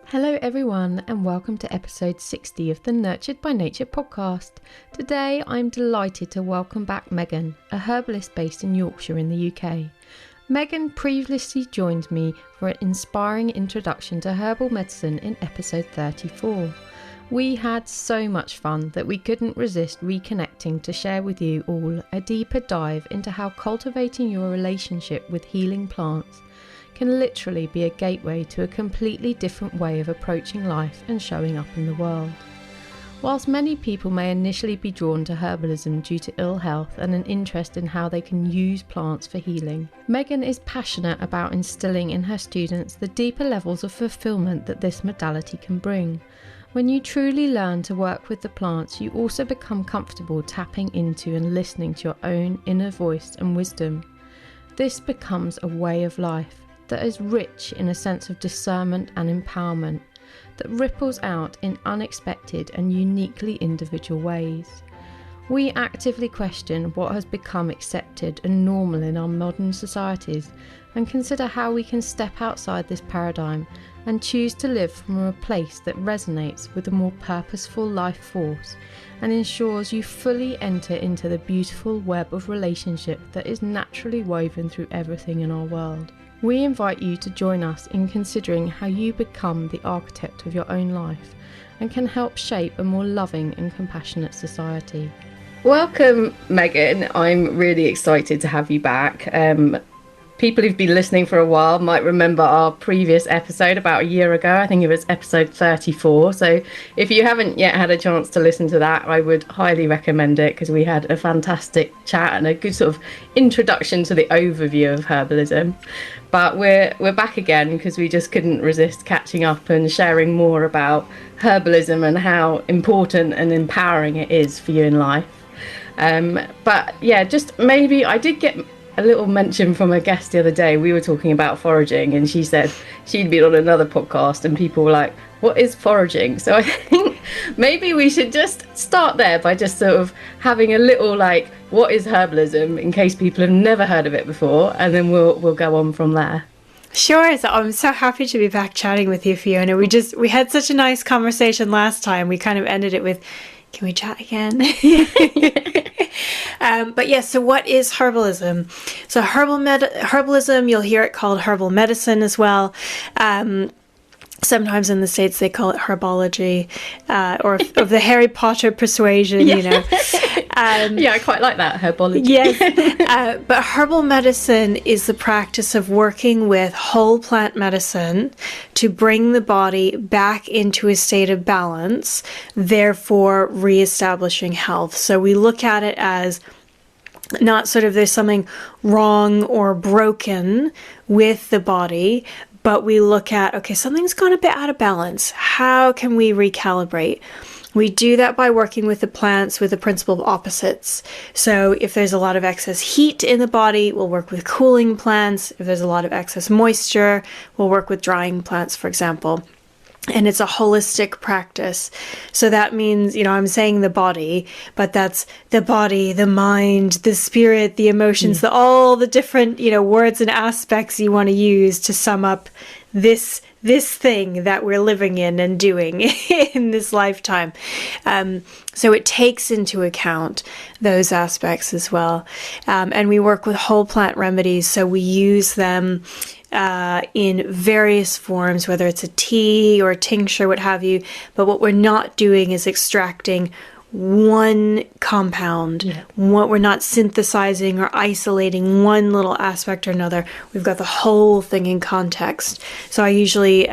Hello everyone and welcome to episode 60 of the Nurtured by Nature podcast. Today I'm delighted to welcome back Meghan, a herbalist based in Yorkshire in the UK. Meghan previously joined me for an inspiring introduction to herbal medicine in episode 34. We had so much fun that we couldn't resist reconnecting to share with you all a deeper dive into how cultivating your relationship with healing plants can literally be a gateway to a completely different way of approaching life and showing up in the world. Whilst many people may initially be drawn to herbalism due to ill health and an interest in how they can use plants for healing, Meghan is passionate about instilling in her students the deeper levels of fulfilment that this modality can bring. When you truly learn to work with the plants, you also become comfortable tapping into and listening to your own inner voice and wisdom. This becomes a way of life that is rich in a sense of discernment and empowerment that ripples out in unexpected and uniquely individual ways. We actively question what has become accepted and normal in our modern societies and consider how we can step outside this paradigm and choose to live from a place that resonates with a more purposeful life force and ensures you fully enter into the beautiful web of relationship that is naturally woven through everything in our world. We invite you to join us in considering how you become the architect of your own life and can help shape a more loving and compassionate society. Welcome, Meghan. I'm really excited to have you back. People who've been listening for a while might remember our previous episode about a year ago. I think it was episode 34. So if you haven't yet had a chance to listen to that, I would highly recommend it because we had a fantastic chat and a good sort of introduction to the overview of herbalism. But we're back again because we just couldn't resist catching up and sharing more about herbalism and how important and empowering it is for you in life. But yeah, just maybe I did get a little mention from a guest the other day. We were talking about foraging and she said she'd been on another podcast and people were like, what is foraging? So I think maybe we should just start there by just sort of having a little what is herbalism in case people have never heard of it before, and then we'll go on from there. Sure. So I'm so happy to be back chatting with you, Fiona. We had such a nice conversation last time. We kind of ended it with, can we chat again? But yes, so what is herbalism? So herbalism, you'll hear it called herbal medicine as well. Sometimes in the States they call it herbology, or of the Harry Potter persuasion, yeah. You know. Yeah, I quite like that, herbology. Yes, but herbal medicine is the practice of working with whole plant medicine to bring the body back into a state of balance, therefore reestablishing health. So we look at it as not sort of there's something wrong or broken with the body, but we look at, okay, something's gone a bit out of balance. How can we recalibrate? We do that by working with the plants with the principle of opposites. So if there's a lot of excess heat in the body, we'll work with cooling plants. If there's a lot of excess moisture, we'll work with drying plants, for example. And it's a holistic practice. So that means, I'm saying the body, but that's the body, the mind, the spirit, the emotions, all the different, words and aspects you want to use to sum up this thing that we're living in and doing in this lifetime. So it takes into account those aspects as well. And we work with whole plant remedies. So we use them in various forms, whether it's a tea or a tincture, what have you. But what we're not doing is extracting one compound. Yeah. We're not synthesizing or isolating one little aspect or another. We've got the whole thing in context. So I usually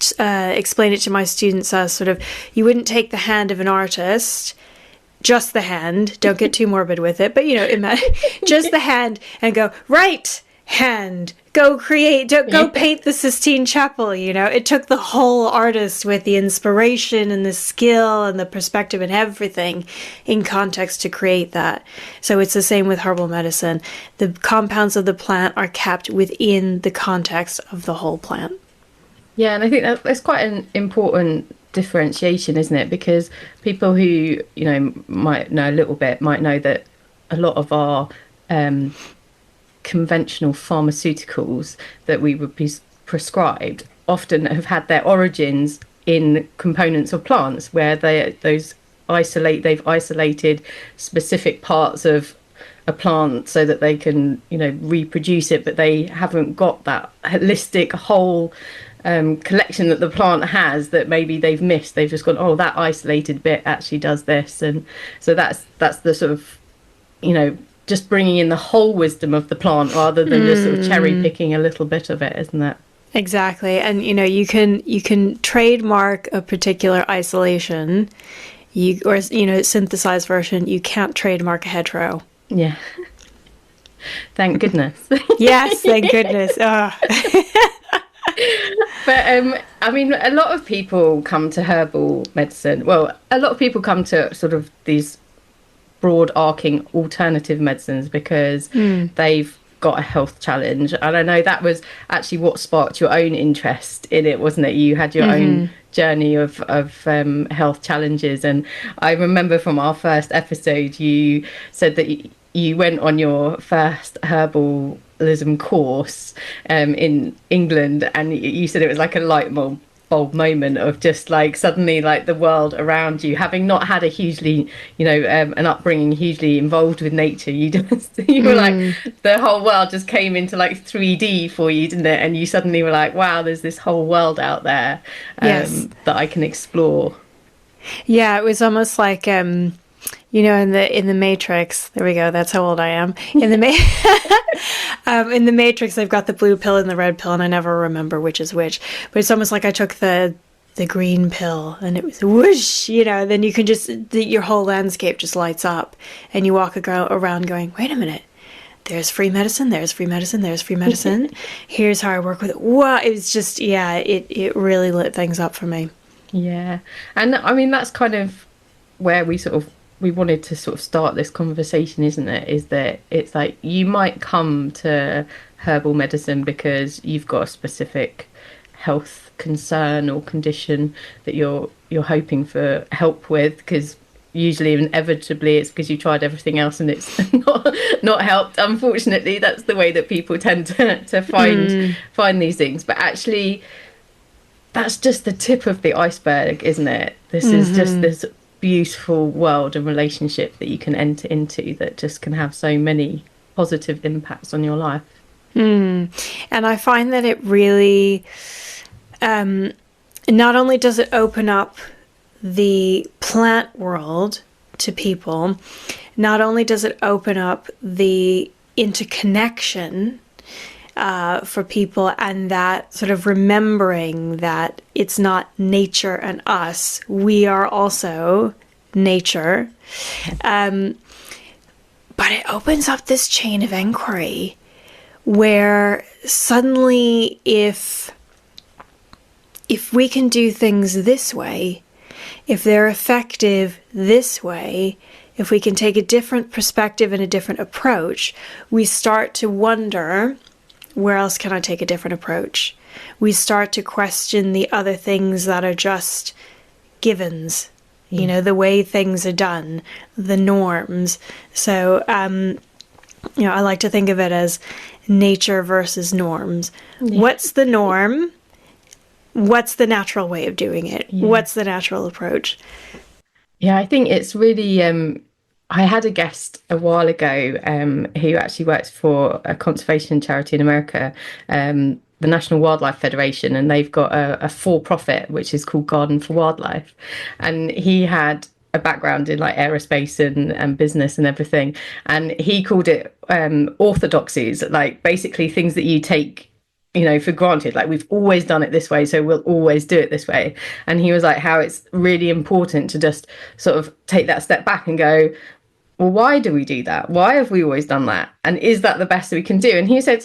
explain it to my students as sort of, you wouldn't take the hand of an artist, just the hand, don't get too morbid with it, but just the hand and go, right hand, go create, go paint the Sistine Chapel, It took the whole artist with the inspiration and the skill and the perspective and everything in context to create that. So it's the same with herbal medicine. The compounds of the plant are kept within the context of the whole plant. Yeah, and I think that's quite an important differentiation, isn't it? Because people who, might know a little bit might know that a lot of our conventional pharmaceuticals that we would be prescribed often have had their origins in components of plants where they've isolated specific parts of a plant so that they can, reproduce it, but they haven't got that holistic whole collection that the plant has that maybe they've missed. They've just gone, oh, that isolated bit actually does this. And so that's the sort of, just bringing in the whole wisdom of the plant rather than just sort of cherry picking a little bit of it, isn't it? Exactly. And you can trademark a particular isolation, synthesized version. You can't trademark a hetero. Yeah. Thank goodness. Yes, thank goodness. Oh. But I mean, a lot of people come to herbal medicine. Well, a lot of people come to sort of these broad arcing alternative medicines because they've got a health challenge. And I know that was actually what sparked your own interest in it, wasn't it? You had your own journey of health challenges. And I remember from our first episode, you said that you went on your first herbalism course in England, and you said it was like a light bulb moment of just like suddenly like the world around you, having not had a hugely an upbringing hugely involved with nature, you were like the whole world just came into like 3D for you, didn't it? And you suddenly were like, wow, there's this whole world out there that I can explore. Yeah, it was almost like in the Matrix. There we go. That's how old I am. In the Matrix, they've got the blue pill and the red pill, and I never remember which is which. But it's almost like I took the green pill, and it was whoosh. Then you can just your whole landscape just lights up, and you walk around going, wait a minute. There's free medicine. There's free medicine. There's free medicine. Here's how I work with it. Wow, it was just it really lit things up for me. Yeah, and I mean that's kind of where we wanted to sort of start this conversation, isn't it? Is that it's like you might come to herbal medicine because you've got a specific health concern or condition that you're hoping for help with, because usually inevitably it's because you tried everything else and it's not helped. Unfortunately, that's the way that people tend to find these things. But actually, that's just the tip of the iceberg, isn't it? This is just this beautiful world and relationship that you can enter into that just can have so many positive impacts on your life. And I find that it really not only does it open up the plant world to people, not only does it open up the interconnection for people, and that sort of remembering that it's not nature and us, we are also nature. But it opens up this chain of inquiry where suddenly if we can do things this way, if they're effective this way, if we can take a different perspective and a different approach, we start to wonder, where else can I take a different approach? We start to question the other things that are just givens, the way things are done, the norms. So, I like to think of it as nature versus norms. Yeah. What's the norm? What's the natural way of doing it? Yeah. What's the natural approach? Yeah, I think it's really... I had a guest a while ago who actually works for a conservation charity in America, the National Wildlife Federation, and they've got a for-profit which is called Garden for Wildlife. And he had a background in like aerospace and business and everything. And he called it orthodoxies, like basically things that you take for granted, like we've always done it this way, so we'll always do it this way. And he was like, how it's really important to just sort of take that step back and go, well, why do we do that? Why have we always done that? And is that the best we can do? And he said,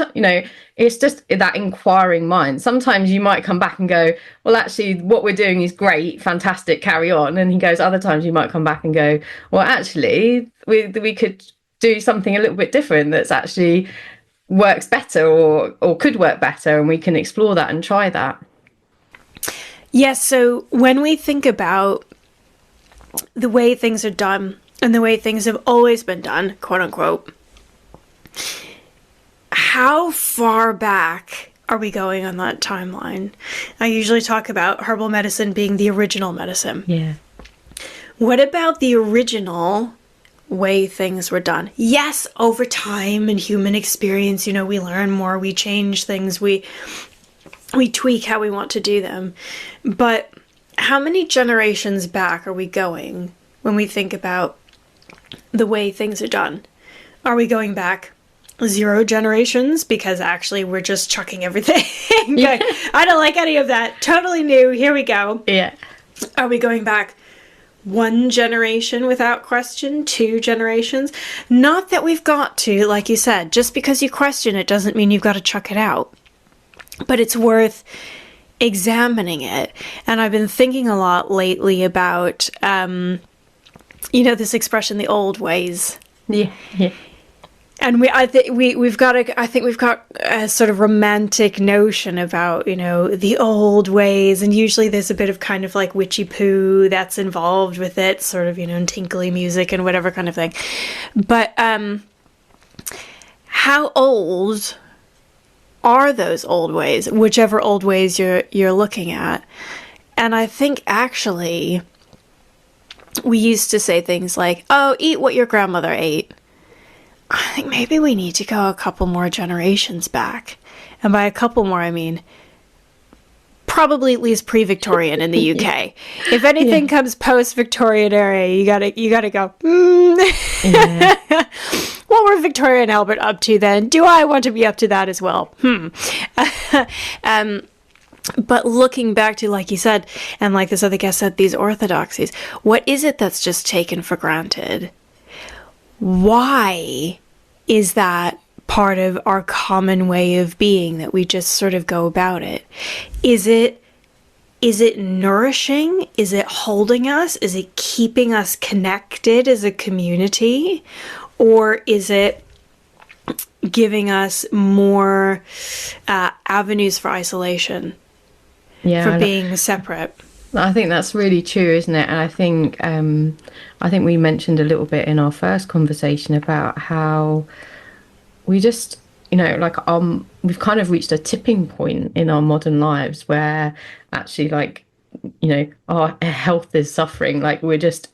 it's just that inquiring mind. Sometimes you might come back and go, well, actually, what we're doing is great, fantastic, carry on. And he goes, other times you might come back and go, well, actually, we could do something a little bit different that's actually works better or could work better, and we can explore that and try that. Yes, so when we think about the way things are done and the way things have always been done, quote unquote, how far back are we going on that timeline? I usually talk about herbal medicine being the original medicine. Yeah. What about the original way things were done? Yes, over time and human experience, you know, we learn more, we change things, we tweak how we want to do them. But how many generations back are we going when we think about the way things are done? Are we going back 0 generations because actually we're just chucking everything? Yeah. I don't like any of that. Totally new. Here we go. Yeah. Are we going back 1 generation without question, 2 generations? Not that we've got to, like you said, just because you question it doesn't mean you've got to chuck it out. But it's worth examining it. And I've been thinking a lot lately about, this expression, the old ways. Yeah. Yeah. And we've got a sort of romantic notion about, the old ways. And usually there's a bit of kind of like witchy poo that's involved with it, sort of, and tinkly music and whatever kind of thing. But how old are those old ways, whichever old ways you're looking at? And I think actually we used to say things like, oh, eat what your grandmother ate. I think maybe we need to go a couple more generations back. And by a couple more, I mean probably at least pre-Victorian in the UK. Yeah. If anything comes post-Victorian era, you gotta go, Yeah. What were Victoria and Albert up to then? Do I want to be up to that as well? But looking back to, like you said, and like this other guest said, these orthodoxies, what is it that's just taken for granted? Why is that part of our common way of being, that we just sort of go about it? Is it nourishing? Is it holding us? Is it keeping us connected as a community? Or is it giving us more avenues for isolation, for being separate? I think that's really true, isn't it? And I think we mentioned a little bit in our first conversation about how we just, we've kind of reached a tipping point in our modern lives where actually, our health is suffering. Like, we're just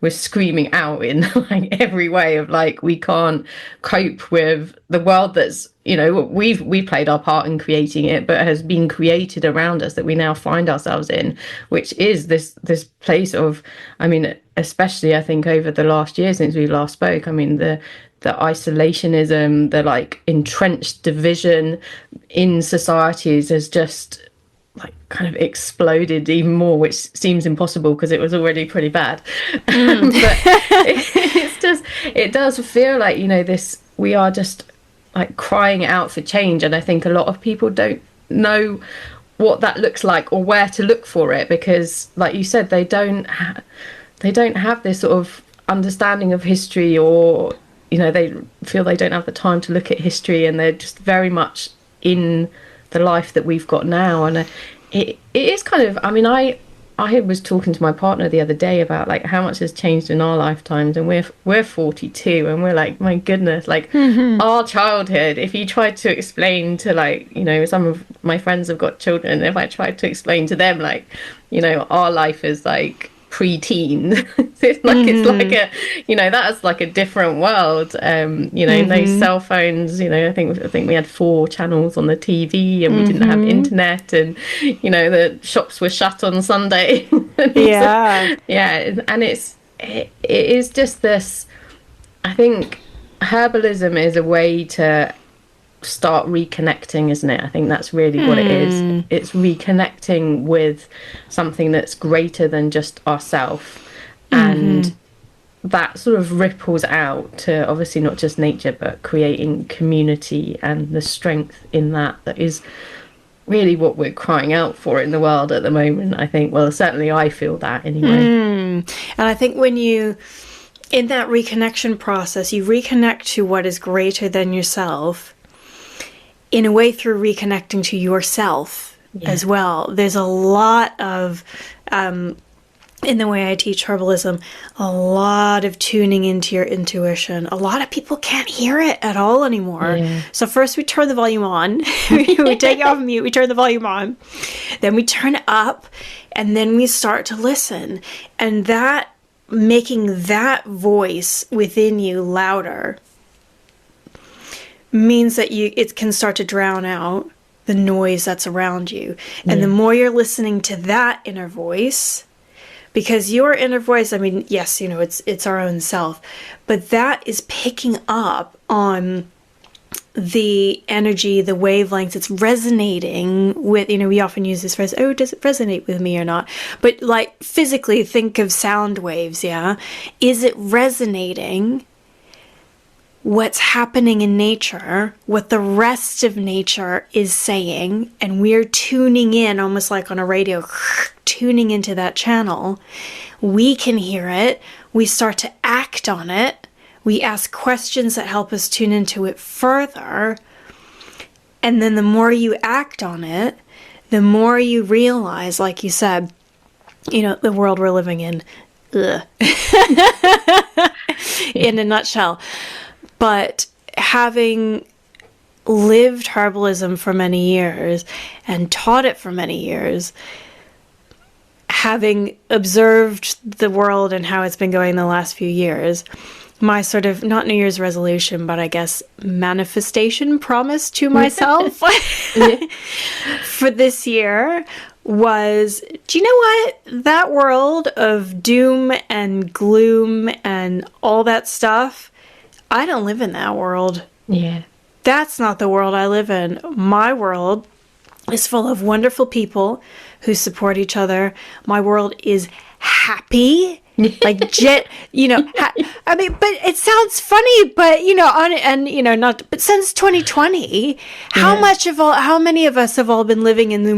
we're screaming out in like every way of like, we can't cope with the world that's, we played our part in creating it, but has been created around us, that we now find ourselves in, which is this place of, especially I think over the last year since we last spoke, the isolationism, the like entrenched division in societies has just like kind of exploded even more, which seems impossible because it was already pretty bad. But it does feel like, we are just like crying out for change. And I think a lot of people don't know what that looks like or where to look for it, because like you said, they don't have this sort of understanding of history, or, they feel they don't have the time to look at history, and they're just very much in the life that we've got now. And it is kind of, I was talking to my partner the other day about like how much has changed in our lifetimes, and we're 42, and we're like, my goodness, like our childhood, if you tried to explain to like, some of my friends have got children, if I tried to explain to them like, our life is like pre-teen, it's like that's like a different world. No cell phones, I think we had 4 channels on the TV, and we didn't have internet, and the shops were shut on Sunday. And it is just this, I think herbalism is a way to start reconnecting, isn't it? I think that's really what it is. It's reconnecting with something that's greater than just ourselves, and that sort of ripples out to obviously not just nature, but creating community and the strength in that is really what we're crying out for in the world at the moment. I think, well, certainly I feel that anyway. And I think when you, in that reconnection process, you reconnect to what is greater than yourself, in a way through reconnecting to yourself as well. There's a lot of in the way I teach herbalism, a lot of tuning into your intuition. A lot of people can't hear it at all anymore. Yeah. So first we turn the volume on, we take it off mute, we turn the volume on, then we turn it up, and then we start to listen. And that, making that voice within you louder, means that it can start to drown out the noise that's around you. And the more you're listening to that inner voice, because your inner voice, I mean, yes, you know, it's our own self, but that is picking up on the energy, the wavelengths. It's resonating with, you know, we often use this phrase, oh, does it resonate with me or not? But like physically think of sound waves, yeah? Is it resonating what's happening in nature, what the rest of nature is saying, and we're tuning in almost like on a radio, tuning into that channel. We can hear it. We start to act on it. We ask questions that help us tune into it further. And then the more you act on it, the more you realize, like you said, you know, the world we're living in, in a nutshell. But having lived herbalism for many years and taught it for many years, having observed the world and how it's been going the last few years, my sort of, not New Year's resolution, but I guess manifestation promise to myself for this year was, do you know what? That world of doom and gloom and all that stuff, I don't live in that world. Yeah. That's not the world I live in. My world is full of wonderful people who support each other. My world is happy. Like you know, I mean, but it sounds funny, but you know, but since 2020, how many of us have all been living in the,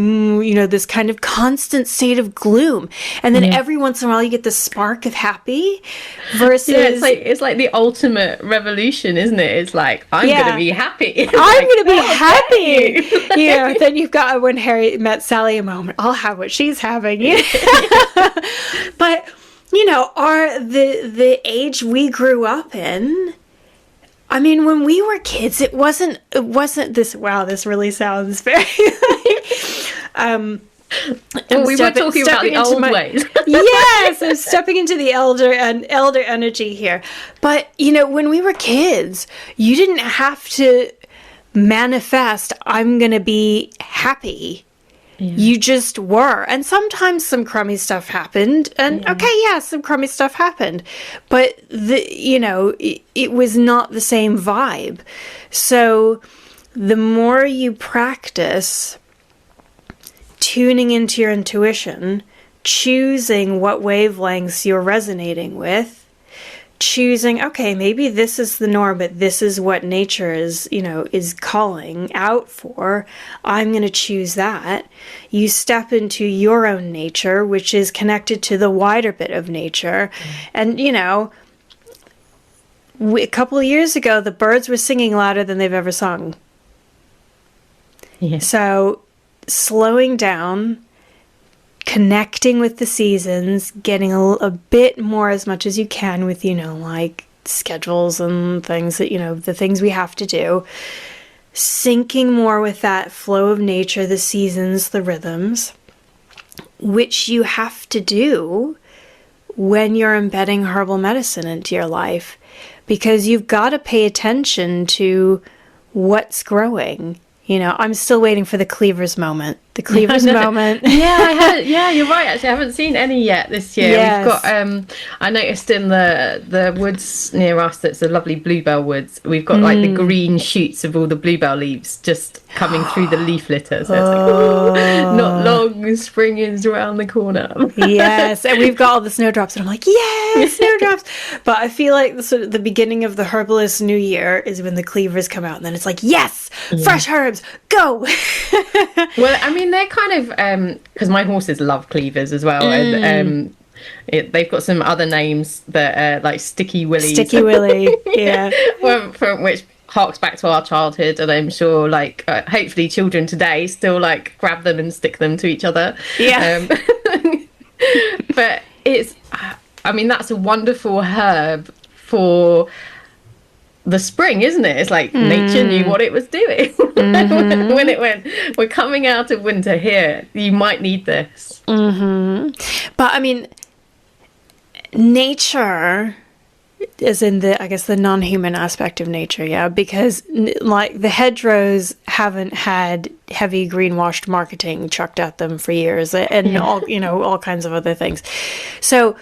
you know, this kind of constant state of gloom, and then every once in a while you get the spark of happy, versus it's like the ultimate revolution, isn't it? It's like, I'm gonna be happy. I'm gonna be happy. You know, then you've got when Harry met Sally a moment, I'll have what she's having. But you know, the age we grew up in, I mean, when we were kids, it wasn't this, wow, this really sounds very, we were talking about the old ways. Yes, I'm stepping into the elder energy here. But, you know, when we were kids, you didn't have to manifest, I'm going to be happy. Yeah. You just were. And sometimes some crummy stuff happened. And some crummy stuff happened. But, it was not the same vibe. So the more you practice tuning into your intuition, choosing what wavelengths you're resonating with, choosing, okay, maybe this is the norm, but this is what nature is calling out for. I'm going to choose that. You step into your own nature, which is connected to the wider bit of nature. And, you know, a couple of years ago, the birds were singing louder than they've ever sung. Yeah. So slowing down, connecting with the seasons, getting a bit more as much as you can with, like schedules and things that, the things we have to do, syncing more with that flow of nature, the seasons, the rhythms, which you have to do when you're embedding herbal medicine into your life, because you've got to pay attention to what's growing. I'm still waiting for the cleavers moment. The cleavers moment. Yeah, you're right. Actually, I haven't seen any yet this year. Yes. We've got. I noticed in the woods near us, that's a lovely bluebell woods. We've got like the green shoots of all the bluebell leaves just coming through the leaf litter. So it's like, not long, spring is around the corner. Yes, and we've got all the snowdrops, and I'm like, yay, snowdrops. But I feel like the beginning of the herbalist new year is when the cleavers come out, and then it's like, yes, fresh herbs, go. Well, I mean, they're kind of because my horses love cleavers as well, and they've got some other names that are like Sticky Willies. Sticky Willy, yeah. From which harks back to our childhood, and I'm sure hopefully children today still grab them and stick them to each other. Yeah. But it's, I mean, that's a wonderful herb for the spring, isn't it? It's like nature knew what it was doing. When it went, we're coming out of winter here, you might need this. But I mean, nature is in the, I guess, the non-human aspect of nature, yeah, because like the hedgerows haven't had heavy greenwashed marketing chucked at them for years, and all, you know, all kinds of other things. So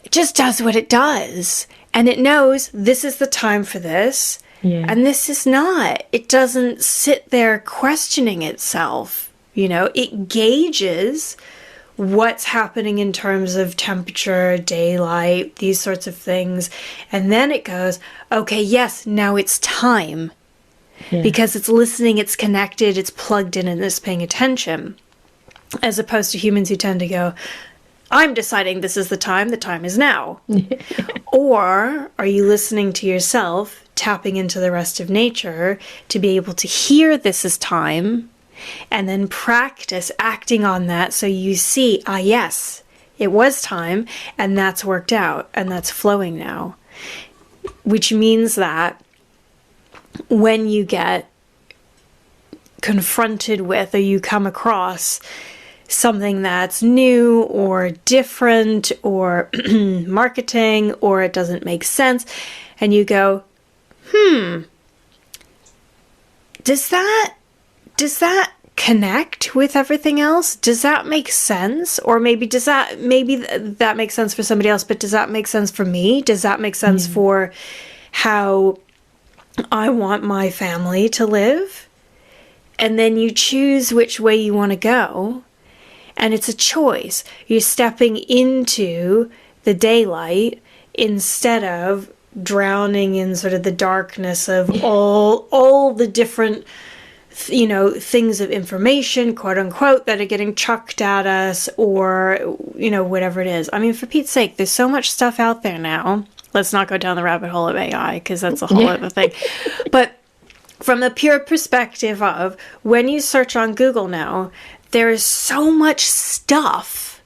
it just does what it does, and it knows this is the time for this, and this is not. It doesn't sit there questioning itself, you know. It gauges what's happening in terms of temperature, daylight, these sorts of things. And then it goes, okay, yes, now it's time. Because it's listening, it's connected, it's plugged in, and it's paying attention. As opposed to humans who tend to go, I'm deciding this is the time is now. Or are you listening to yourself, tapping into the rest of nature to be able to hear this is time, and then practice acting on that so you see, yes, it was time, and that's worked out, and that's flowing now. Which means that when you get confronted with, or you come across something that's new or different or marketing, or it doesn't make sense, and you go, does that connect with everything else? Does that make sense? Or maybe that makes sense for somebody else, but does that make sense for me? Does that make sense for how I want my family to live? And then you choose which way you want to go. And it's a choice. You're stepping into the daylight instead of drowning in sort of the darkness of all the different, you know, things of information, quote unquote, that are getting chucked at us, or, you know, whatever it is. I mean, for Pete's sake, there's so much stuff out there now. Let's not go down the rabbit hole of AI, because that's a whole other thing. But from the pure perspective of when you search on Google now, there is so much stuff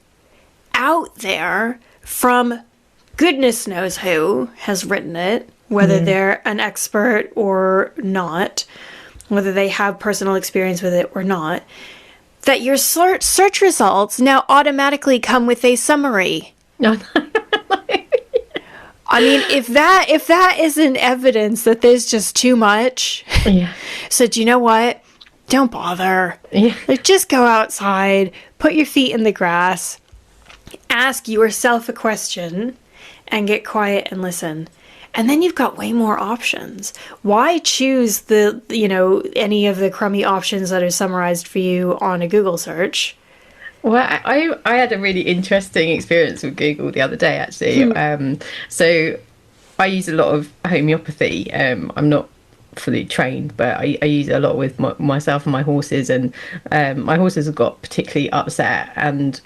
out there from goodness knows who has written it, whether they're an expert or not, whether they have personal experience with it or not, that your search results now automatically come with a summary. I mean, if that isn't evidence that there's just too much, so do you know what? Don't bother. Like, just go outside, put your feet in the grass, ask yourself a question, and get quiet and listen. And then you've got way more options. Why choose any of the crummy options that are summarized for you on a Google search? Well, I had a really interesting experience with Google the other day, actually. So I use a lot of homeopathy. I'm not fully trained, but I use it a lot with myself and my horses. And my horses have got particularly upset, and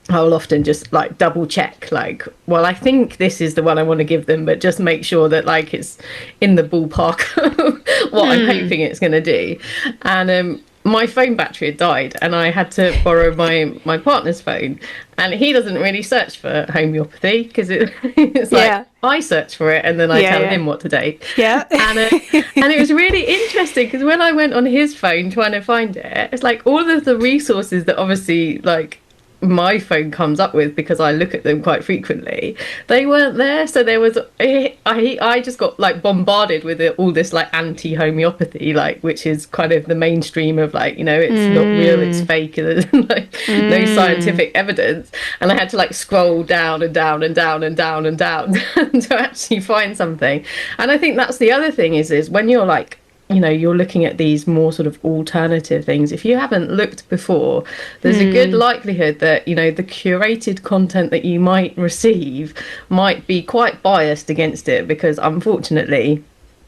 I'll often just like double check, like, well, I think this is the one I want to give them, but just make sure that like it's in the ballpark of what I'm hoping it's going to do. And my phone battery had died, and I had to borrow my partner's phone, and he doesn't really search for homeopathy, because it's like I search for it and then I tell him what to take. And it was really interesting, because when I went on his phone trying to find it, it's like all of the resources that obviously like my phone comes up with, because I look at them quite frequently, they weren't there. So there was I just got like bombarded with all this like anti-homeopathy, like, which is kind of the mainstream of like, you know, it's not real, it's fake, and there's like no scientific evidence. And I had to like scroll down and down and down and down and down to actually find something. And I think that's the other thing is when you're like, you know, you're looking at these more sort of alternative things, if you haven't looked before, there's a good likelihood that, you know, the curated content that you might receive might be quite biased against it, because unfortunately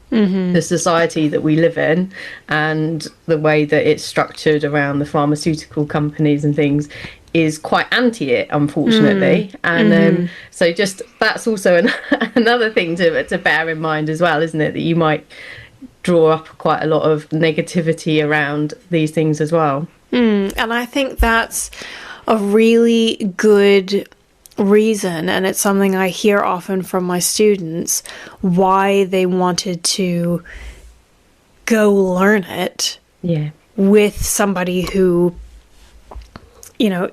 the society that we live in and the way that it's structured around the pharmaceutical companies and things is quite anti it, unfortunately. And so just that's also another thing to bear in mind as well, isn't it, that you might draw up quite a lot of negativity around these things as well. And I think that's a really good reason, and it's something I hear often from my students, why they wanted to go learn it with somebody who, you know,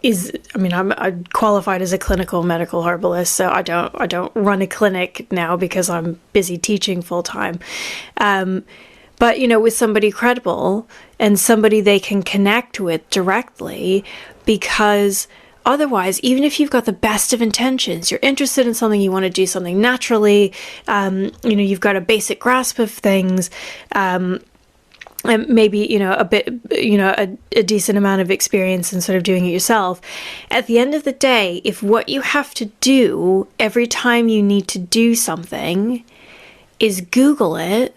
I'm qualified as a clinical medical herbalist, so I don't run a clinic now because I'm busy teaching full time. But, you know, with somebody credible and somebody they can connect with directly, because otherwise, even if you've got the best of intentions, you're interested in something, you want to do something naturally, you know, you've got a basic grasp of things, and maybe, you know, a bit, you know, a decent amount of experience in sort of doing it yourself. At the end of the day, if what you have to do every time you need to do something is Google it,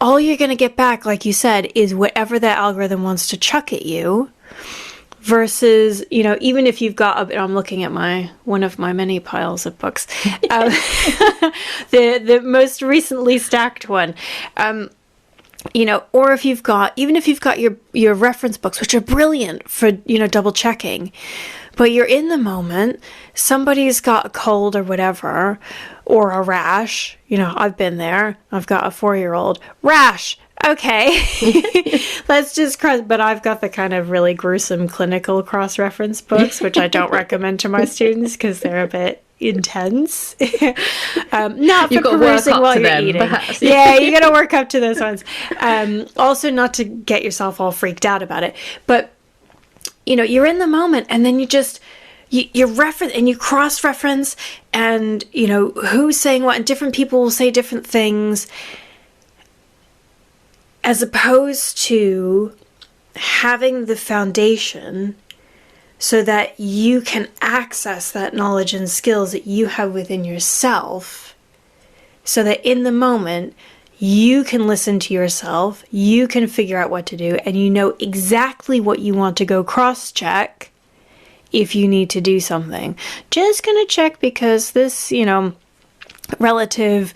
all you're going to get back, like you said, is whatever that algorithm wants to chuck at you. Versus, you know, even if you've got, I'm looking at one of my many piles of books, the most recently stacked one, you know, or even if you've got your reference books, which are brilliant for, you know, double checking, but you're in the moment, somebody's got a cold or whatever, or a rash, you know, I've been there, I've got a 4-year-old, rash, okay, let's just cross, but I've got the kind of really gruesome clinical cross-reference books, which I don't recommend to my students because they're a bit intense. Not for perusing while you're eating. Perhaps. Yeah, you got to work up to those ones. Also, not to get yourself all freaked out about it, but you know, you're in the moment, and then you reference and you cross-reference, and you know who's saying what, and different people will say different things, as opposed to having the foundation so that you can access that knowledge and skills that you have within yourself, so that in the moment you can listen to yourself, you can figure out what to do, and you know exactly what you want to go cross-check if you need to do something. Just gonna check because this, you know, relative,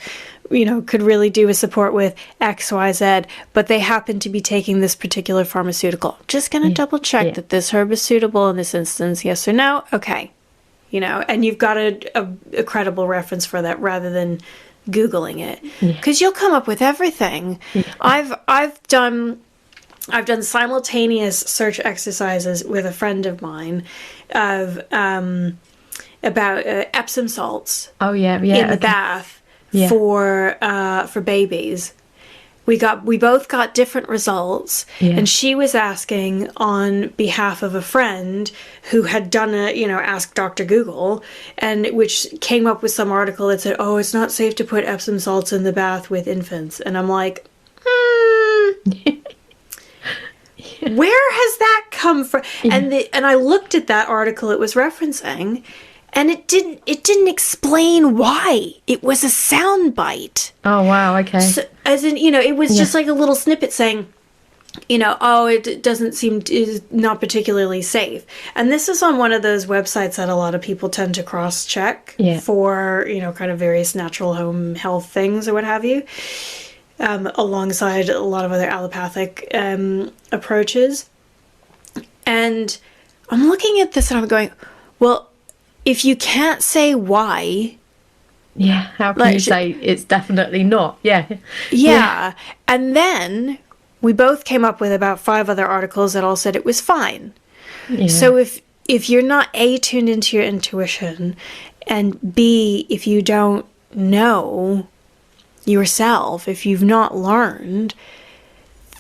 you know, could really do a support with XYZ, but they happen to be taking this particular pharmaceutical. Just going to double check that this herb is suitable in this instance, yes or no? Okay. You know, and you've got a credible reference for that rather than Googling it. Because you'll come up with everything. I've done simultaneous search exercises with a friend of mine of about Epsom salts in the bath. For babies. We both got different results, and she was asking on behalf of a friend who had done asked Dr. Google, and which came up with some article that said, oh, it's not safe to put Epsom salts in the bath with infants. And I'm like, where has that come from? And I looked at that article it was referencing, and it didn't explain why. It was a sound bite. Oh, wow, okay. So, as in, you know, it was just like a little snippet saying, you know, oh, it doesn't seem is not particularly safe. And this is on one of those websites that a lot of people tend to cross-check for, you know, kind of various natural home health things or what have you, alongside a lot of other allopathic approaches. And I'm looking at this and I'm going, well, if you can't say why... Yeah, how can you say it's definitely not? Yeah. And then we both came up with about 5 other articles that all said it was fine. Yeah. So if you're not A, tuned into your intuition, and B, if you don't know yourself, if you've not learned...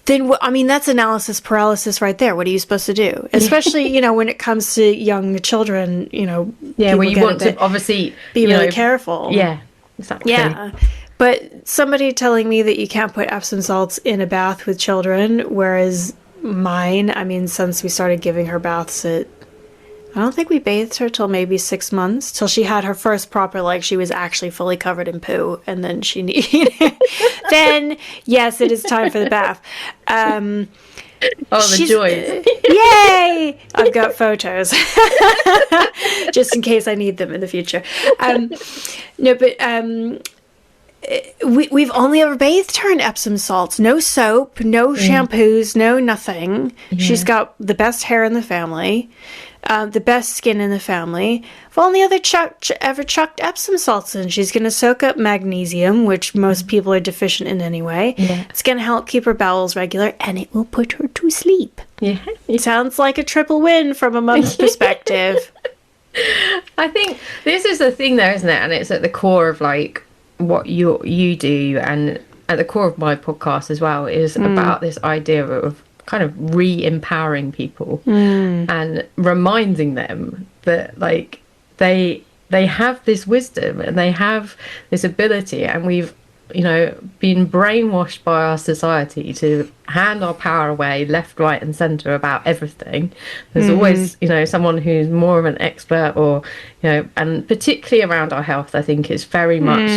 then, I mean, that's analysis paralysis right there. What are you supposed to do? Especially, you know, when it comes to young children, you know. Yeah, where you want to obviously be really careful. Yeah, exactly. Yeah. But somebody telling me that you can't put Epsom salts in a bath with children, whereas mine, I mean, since we started giving her baths I don't think we bathed her till maybe 6 months, till she had her first proper, like, she was actually fully covered in poo, and then she needed... Then, yes, it is time for the bath. The joys. Yay! I've got photos. Just in case I need them in the future. No, but we've only ever bathed her in Epsom salts. No soap, no shampoos, no nothing. Yeah. She's got the best hair in the family, the best skin in the family. I've only ever chucked Epsom salts in. She's going to soak up magnesium, which most people are deficient in anyway. Yeah. It's going to help keep her bowels regular, and it will put her to sleep. Yeah. It sounds like a triple win from a mum's perspective. I think this is the thing though, isn't it? And it's at the core of like what you do, and at the core of my podcast as well, is about this idea of kind of re-empowering people and reminding them that like they have this wisdom and they have this ability, and we've been brainwashed by our society to hand our power away left, right and centre about everything. There's always someone who's more of an expert, or and particularly around our health. I think it's very much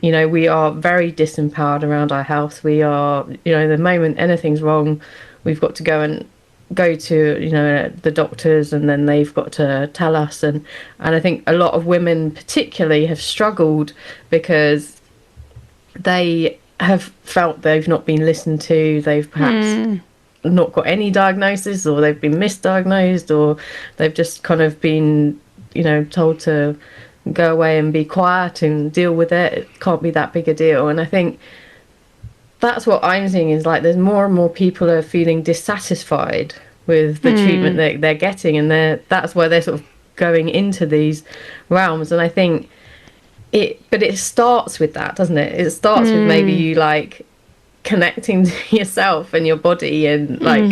we are very disempowered around our health. We are the moment anything's wrong, we've got to go to the doctors, and then they've got to tell us, and I think a lot of women particularly have struggled because they have felt they've not been listened to. They've perhaps not got any diagnosis, or they've been misdiagnosed, or they've just kind of been told to go away and be quiet and deal with it. It can't be that big a deal. And I think that's what I'm seeing, is like there's more and more people are feeling dissatisfied with the treatment that they're getting, and that's where they're sort of going into these realms. And I think it starts with that, doesn't it? It starts with maybe you like connecting to yourself and your body, and like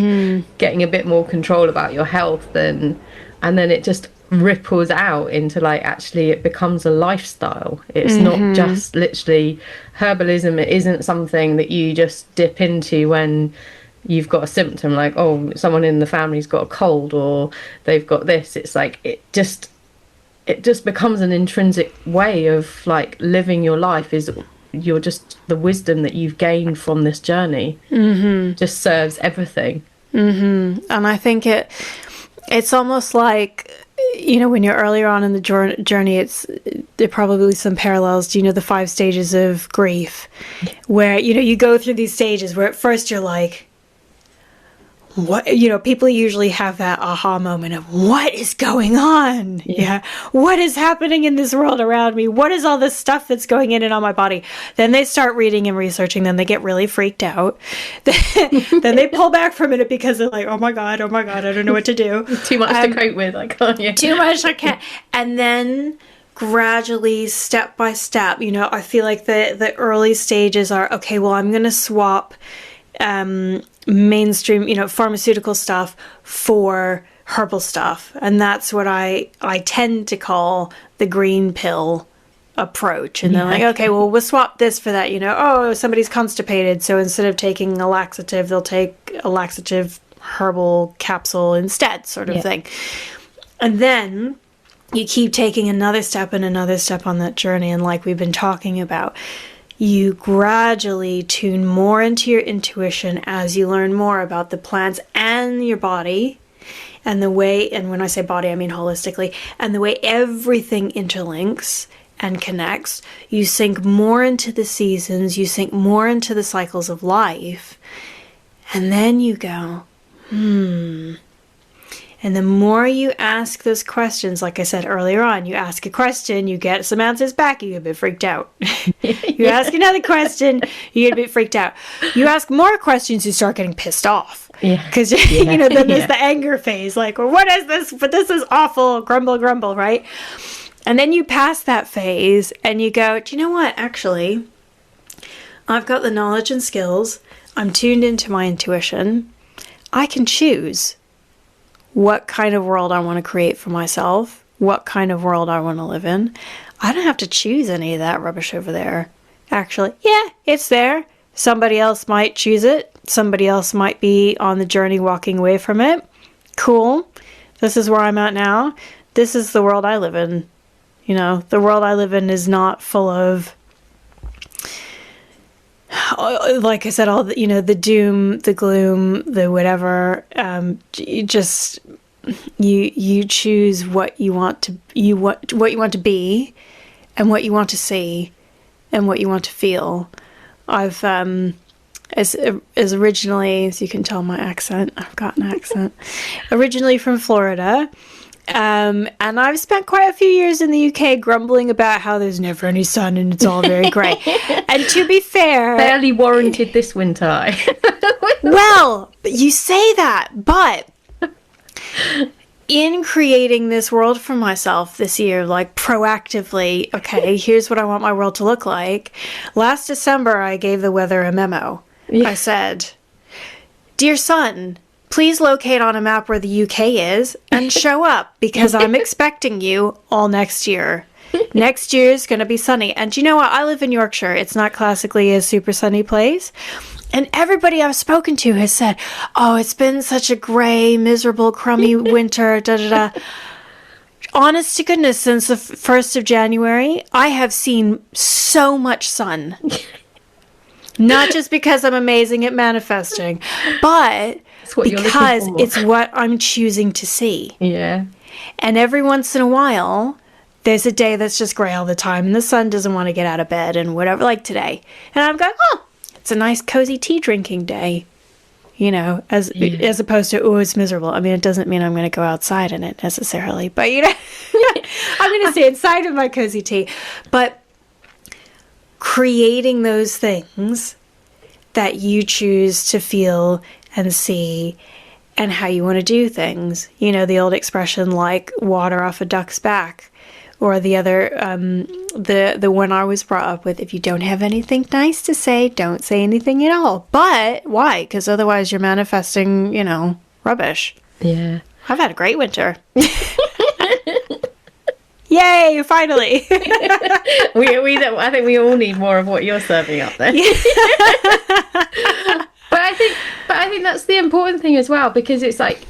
getting a bit more control about your health, and then it just ripples out into like, actually it becomes a lifestyle. It's not just literally herbalism. It isn't something that you just dip into when you've got a symptom, like, oh, someone in the family's got a cold or they've got this. It's like it just becomes an intrinsic way of like living your life. Is you're just the wisdom that you've gained from this journey just serves everything. And I think it's almost like, when you're earlier on in the journey, there are probably some parallels to, the 5 stages of grief, where, you go through these stages where at first you're like, what, people usually have that aha moment of what is going on? Yeah. What is happening in this world around me? What is all this stuff that's going in and on my body? Then they start reading and researching, then they get really freaked out. Then they pull back from it because they're like, oh my God, I don't know what to do. Too much to cope with, I can't. Too much, I can't. And then gradually, step by step, I feel like the early stages are, okay, well, I'm going to swap mainstream, pharmaceutical stuff for herbal stuff. And that's what I tend to call the green pill approach. And they're like, okay, well, we'll swap this for that, oh, somebody's constipated, so instead of taking a laxative, they'll take a laxative herbal capsule instead, sort of thing. And then you keep taking another step and another step on that journey. And like we've been talking about, you gradually tune more into your intuition as you learn more about the plants and your body, and the way, and when I say body, I mean holistically, and the way everything interlinks and connects. You sink more into the seasons, you sink more into the cycles of life, and then you go, And the more you ask those questions, like I said earlier on, you ask a question, you get some answers back, you get a bit freaked out. You ask another question, you get a bit freaked out. You ask more questions, you start getting pissed off. Because, then there's the anger phase, like, well, what is this? But this is awful, grumble, grumble, right? And then you pass that phase and you go, do you know what? Actually, I've got the knowledge and skills. I'm tuned into my intuition. I can choose what kind of world I want to create for myself, what kind of world I want to live in. I don't have to choose any of that rubbish over there. Actually, yeah, it's there. Somebody else might choose it. Somebody else might be on the journey walking away from it. Cool. This is where I'm at now. This is the world I live in. The world I live in is not full of, like I said, all the, the doom, the gloom, the whatever. You choose what you want to, what you want to be, and what you want to see, and what you want to feel. I've, as originally, as you can tell my accent, I've got an accent, originally from Florida. And I've spent quite a few years in the UK grumbling about how there's never any sun and it's all very grey. And to be fair... Barely warranted this winter. Well, you say that, but in creating this world for myself this year, like proactively, okay, here's what I want my world to look like. Last December, I gave the weather a memo. Yeah. I said, "Dear sun, please locate on a map where the UK is and show up because I'm expecting you all next year. Next year is going to be sunny." And you know what? I live in Yorkshire. It's not classically a super sunny place. And everybody I've spoken to has said, "Oh, it's been such a grey, miserable, crummy winter, da-da-da." Honest to goodness, since the 1st of January, I have seen so much sun. Not just because I'm amazing at manifesting, but because it's what I'm choosing to see. Yeah. And every once in a while, there's a day that's just grey all the time, and the sun doesn't want to get out of bed and whatever, like today. And I'm going, oh, it's a nice cozy tea drinking day, you know, as opposed to, oh, it's miserable. I mean, it doesn't mean I'm going to go outside in it necessarily, but, you know, I'm going to stay inside with my cozy tea. But creating those things that you choose to feel and see and how you want to do things. You know, the old expression like water off a duck's back, or the other, the one I was brought up with, if you don't have anything nice to say, don't say anything at all. But why? Because otherwise you're manifesting, you know, rubbish. Yeah. I've had a great winter. Yay, finally. I think we all need more of what you're serving up there. But I think that's the important thing as well, because it's like,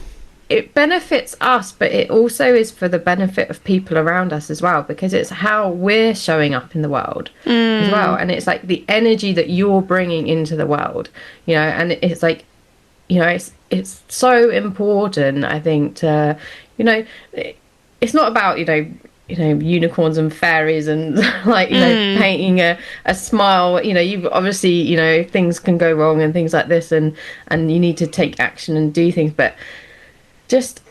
it benefits us, but it also is for the benefit of people around us as well, because it's how we're showing up in the world as well. And it's like the energy that you're bringing into the world, you know, and it's like, you know, it's so important, I think, to, you know, it's not about, you know, unicorns and fairies and like, you know, painting a smile. You know, you obviously, you know, things can go wrong and things like this, and you need to take action and do things, but just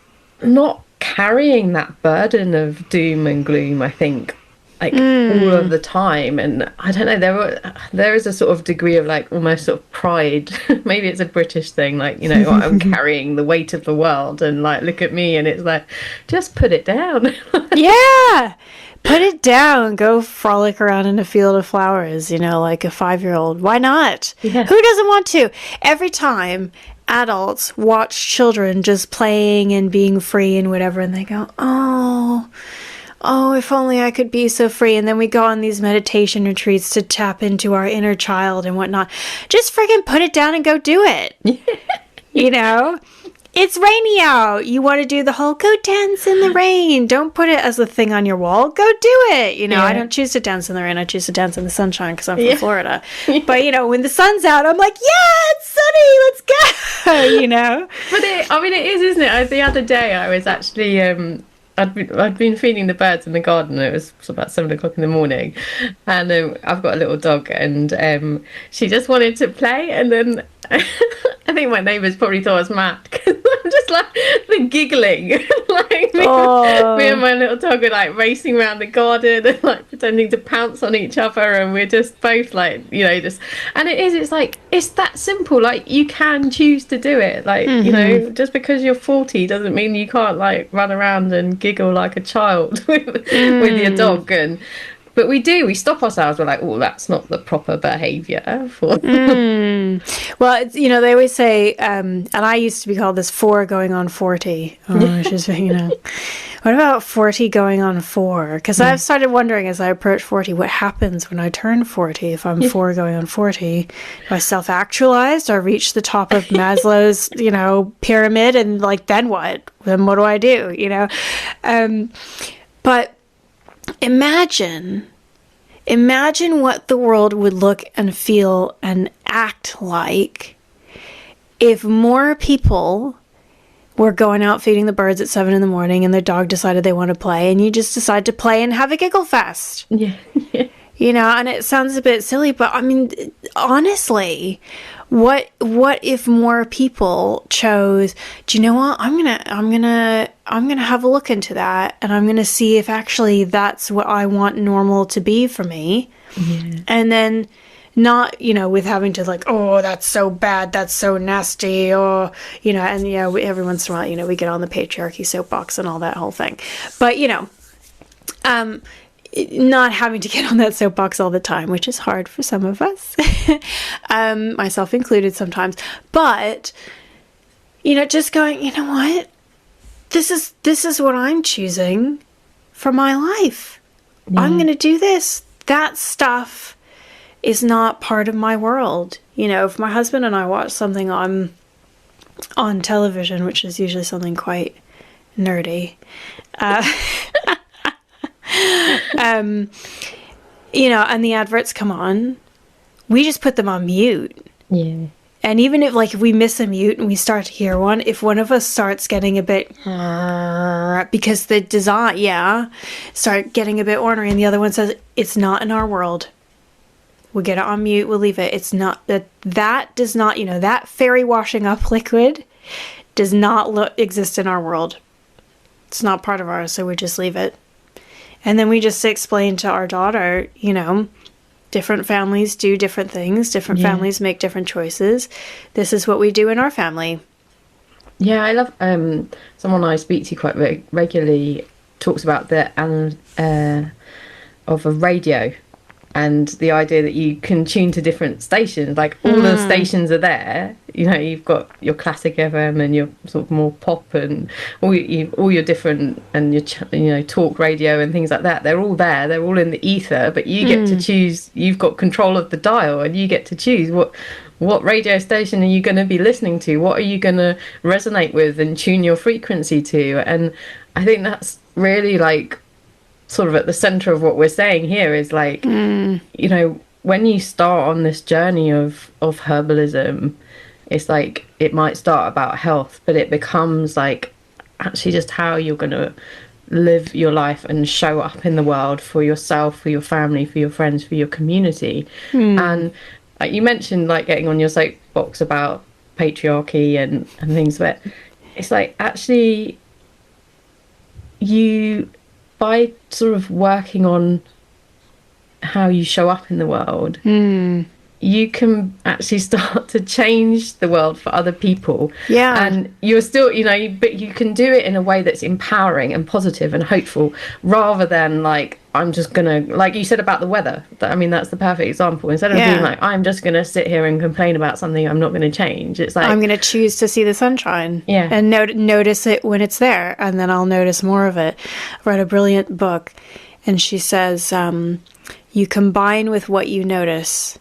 not carrying that burden of doom and gloom, I think, like all of the time. And I don't know, there is a sort of degree of like almost sort of pride. Maybe it's a British thing, like, you know, I'm carrying the weight of the world and like, look at me. And it's like, just put it down. Yeah, put it down. Go frolic around in a field of flowers, you know, like a 5-year-old. Why not? Yeah. Who doesn't want to? Every time adults watch children just playing and being free and whatever, and they go, oh, if only I could be so free. And then we go on these meditation retreats to tap into our inner child and whatnot. Just friggin' put it down and go do it. You know? It's rainy out. You want to do the whole go dance in the rain. Don't put it as a thing on your wall. Go do it. You know, yeah. I don't choose to dance in the rain. I choose to dance in the sunshine because I'm from Florida. But, you know, when the sun's out, I'm like, yeah, it's sunny. Let's go. You know? But it is, isn't it? The other day I was actually... I'd been feeding the birds in the garden. It was about 7:00 in the morning, and I've got a little dog, and she just wanted to play. And then I think my neighbours probably thought I was mad because I'm just like giggling, like me and my little dog are like racing around the garden and like pretending to pounce on each other, and we're just both like, you know, just. And it's like, it's that simple. Like, you can choose to do it. Like, you know, just because you're 40 doesn't mean you can't like run around and giggle like a child with your dog. But we stop ourselves. We're like, oh, that's not the proper behaviour for. Well, it's, you know, they always say, and I used to be called this 4 going on 40. Oh, just, you know, what about 40 going on 4? Because I've started wondering as I approach 40, what happens when I turn 40? If I'm 4 going on 40, do I self-actualize? Do I reach the top of Maslow's, you know, pyramid? And like, then what? Then what do I do? You know, but. Imagine what the world would look and feel and act like if more people were going out feeding the birds at 7 a.m. and their dog decided they want to play, and you just decide to play and have a giggle fest. Yeah. You know, and it sounds a bit silly, but I mean, honestly, what if more people chose, do you know what? I'm going to have a look into that, and I'm going to see if actually that's what I want normal to be for me. Yeah. And then not, you know, with having to like, oh, that's so bad, that's so nasty, or, you know, and yeah, every once in a while, you know, we get on the patriarchy soapbox and all that whole thing. But, you know, not having to get on that soapbox all the time, which is hard for some of us, myself included sometimes. But, you know, just going, you know what? This is what I'm choosing for my life. Yeah. I'm going to do this. That stuff is not part of my world. You know, if my husband and I watch something on television, which is usually something quite nerdy, you know, and the adverts come on, we just put them on mute. Yeah. And even if we miss a mute and we start to hear one, if one of us starts getting a bit, because the design, start getting a bit ornery, and the other one says, it's not in our world, we'll get it on mute, we'll leave it. It's not, that does not, you know, that fairy washing up liquid does not exist in our world. It's not part of ours, so we just leave it. And then we just explain to our daughter, you know, different families do different things. Different families make different choices. This is what we do in our family. Yeah, I love someone I speak to quite regularly talks about the of a radio and the idea that you can tune to different stations. Like all the stations are there. You know, you've got your classic FM and your sort of more pop and all your different, and your you know, talk radio and things like that. They're all there. They're all in the ether. But you get to choose. You've got control of the dial, and you get to choose what radio station are you going to be listening to. What are you going to resonate with and tune your frequency to? And I think that's really like sort of at the center of what we're saying here is like, you know, when you start on this journey of herbalism, it's like it might start about health, but it becomes like actually just how you're going to live your life and show up in the world for yourself, for your family, for your friends, for your community. And like you mentioned, like getting on your soapbox about patriarchy and things, but it's like actually by sort of working on how you show up in the world, you can actually start to change the world for other people. Yeah. And you're still, you know, but you can do it in a way that's empowering and positive and hopeful, rather than like, I'm just gonna, like you said about the weather. I mean, that's the perfect example. Instead of being like, I'm just gonna sit here and complain about something I'm not gonna change, it's like, I'm gonna choose to see the sunshine. Yeah. And notice it when it's there, and then I'll notice more of it. I read a brilliant book, and she says, you combine with what you notice.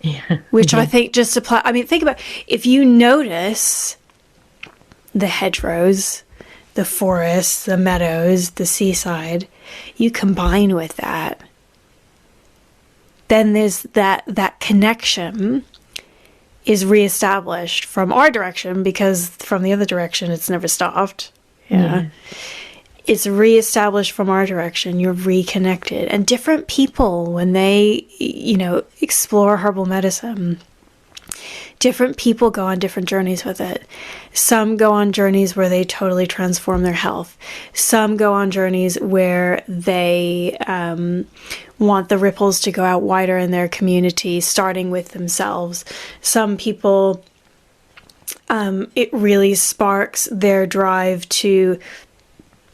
Yeah. Which I think just apply. I mean, think about if you notice the hedgerows, the forests, the meadows, the seaside, you combine with that. Then there's that connection is reestablished from our direction, because from the other direction it's never stopped. Yeah. It's reestablished from our direction. You're reconnected. And different people, when they, you know, explore herbal medicine, different people go on different journeys with it. Some go on journeys where they totally transform their health. Some go on journeys where they want the ripples to go out wider in their community, starting with themselves. Some people, it really sparks their drive to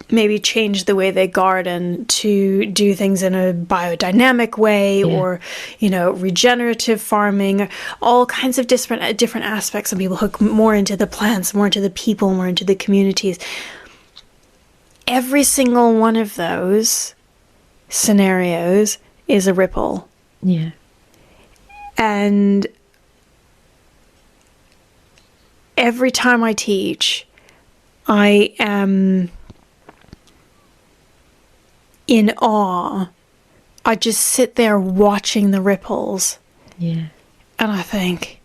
maybe change the way they garden, to do things in a biodynamic way, or, you know, regenerative farming, all kinds of different aspects. Some people hook more into the plants, more into the people, more into the communities. Every single one of those scenarios is a ripple. Yeah. And every time I teach, I am in awe. I just sit there watching the ripples. Yeah. And I think,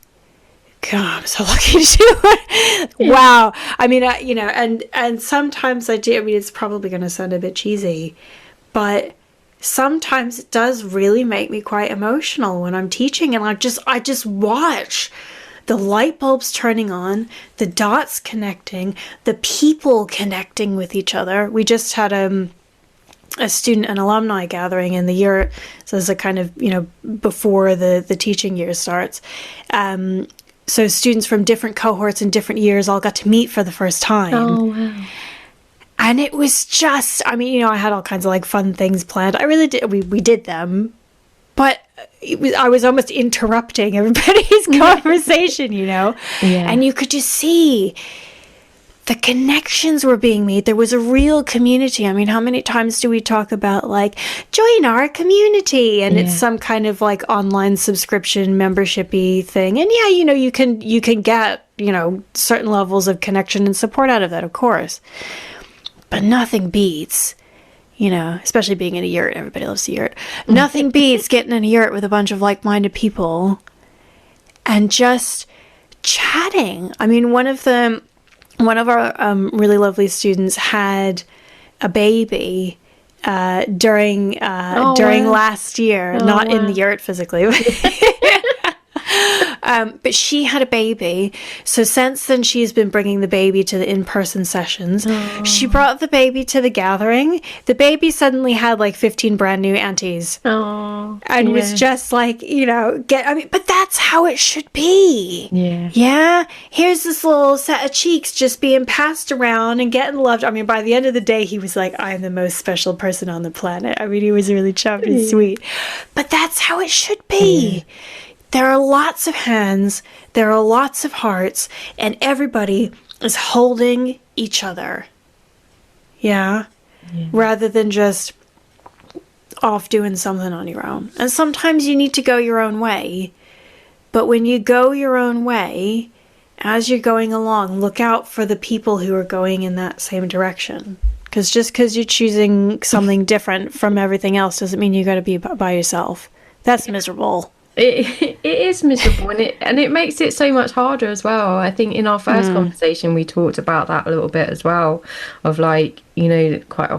God, I'm so lucky to do it. Yeah. Wow. I mean, you know, and sometimes I do, I mean, it's probably going to sound a bit cheesy, but sometimes it does really make me quite emotional when I'm teaching, and I just watch the light bulbs turning on, the dots connecting, the people connecting with each other. We just had a student and alumni gathering in the year, so it's a kind of, before the teaching year starts. So students from different cohorts and different years all got to meet for the first time. Oh, wow. And it was just, I had all kinds of fun things planned. I really did. We did them, but I was almost interrupting everybody's conversation, Yeah. And you could just see the connections were being made. There was a real community. How many times do we talk about join our community? And it's some kind of online subscription membership-y thing. And you can get, certain levels of connection and support out of that, of course. But nothing beats, especially being in a yurt. Everybody loves a yurt. Nothing beats getting in a yurt with a bunch of like-minded people and just chatting. One of our really lovely students had a baby during last year, not in the yurt physically. But she had a baby. So since then, she's been bringing the baby to the in-person sessions. Oh. She brought the baby to the gathering. The baby suddenly had 15 brand new aunties. Oh, and was just but that's how it should be. Yeah. Yeah. Here's this little set of cheeks just being passed around and getting loved. By the end of the day, he was like, I'm the most special person on the planet. He was really chubby and sweet. But that's how it should be. Yeah. There are lots of hands, there are lots of hearts, and everybody is holding each other. Yeah? Rather than just off doing something on your own. And sometimes you need to go your own way. But when you go your own way, as you're going along, look out for the people who are going in that same direction. Because just because you're choosing something different from everything else doesn't mean you got to be by yourself. That's miserable. It is miserable, and it makes it so much harder as well. I think in our first conversation we talked about that a little bit as well, of quite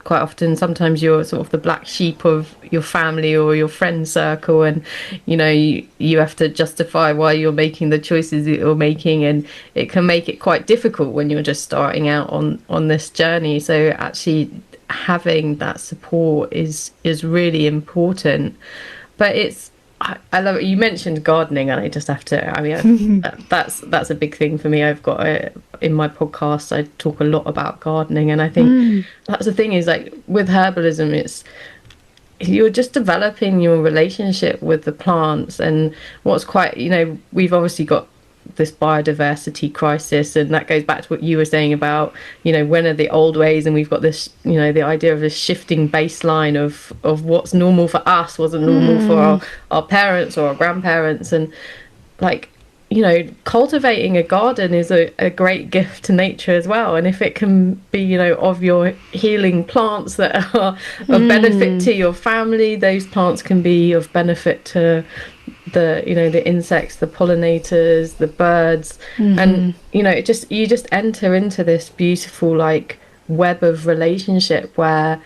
often sometimes you're sort of the black sheep of your family or your friend circle, and you have to justify why you're making the choices that you're making, and it can make it quite difficult when you're just starting out on this journey. So actually having that support is really important. But I love it. You mentioned gardening, and I just have to. That's a big thing for me. I've got in my podcast. I talk a lot about gardening, and I think that's the thing is with herbalism, it's you're just developing your relationship with the plants, and what's quite we've obviously got this biodiversity crisis, and that goes back to what you were saying about when are the old ways, and we've got this the idea of this shifting baseline of what's normal for us wasn't normal for our parents or our grandparents, and cultivating a garden is a great gift to nature as well. And if it can be of your healing plants that are of benefit to your family, those plants can be of benefit to the insects, the pollinators, the birds, and you just enter into this beautiful web of relationship where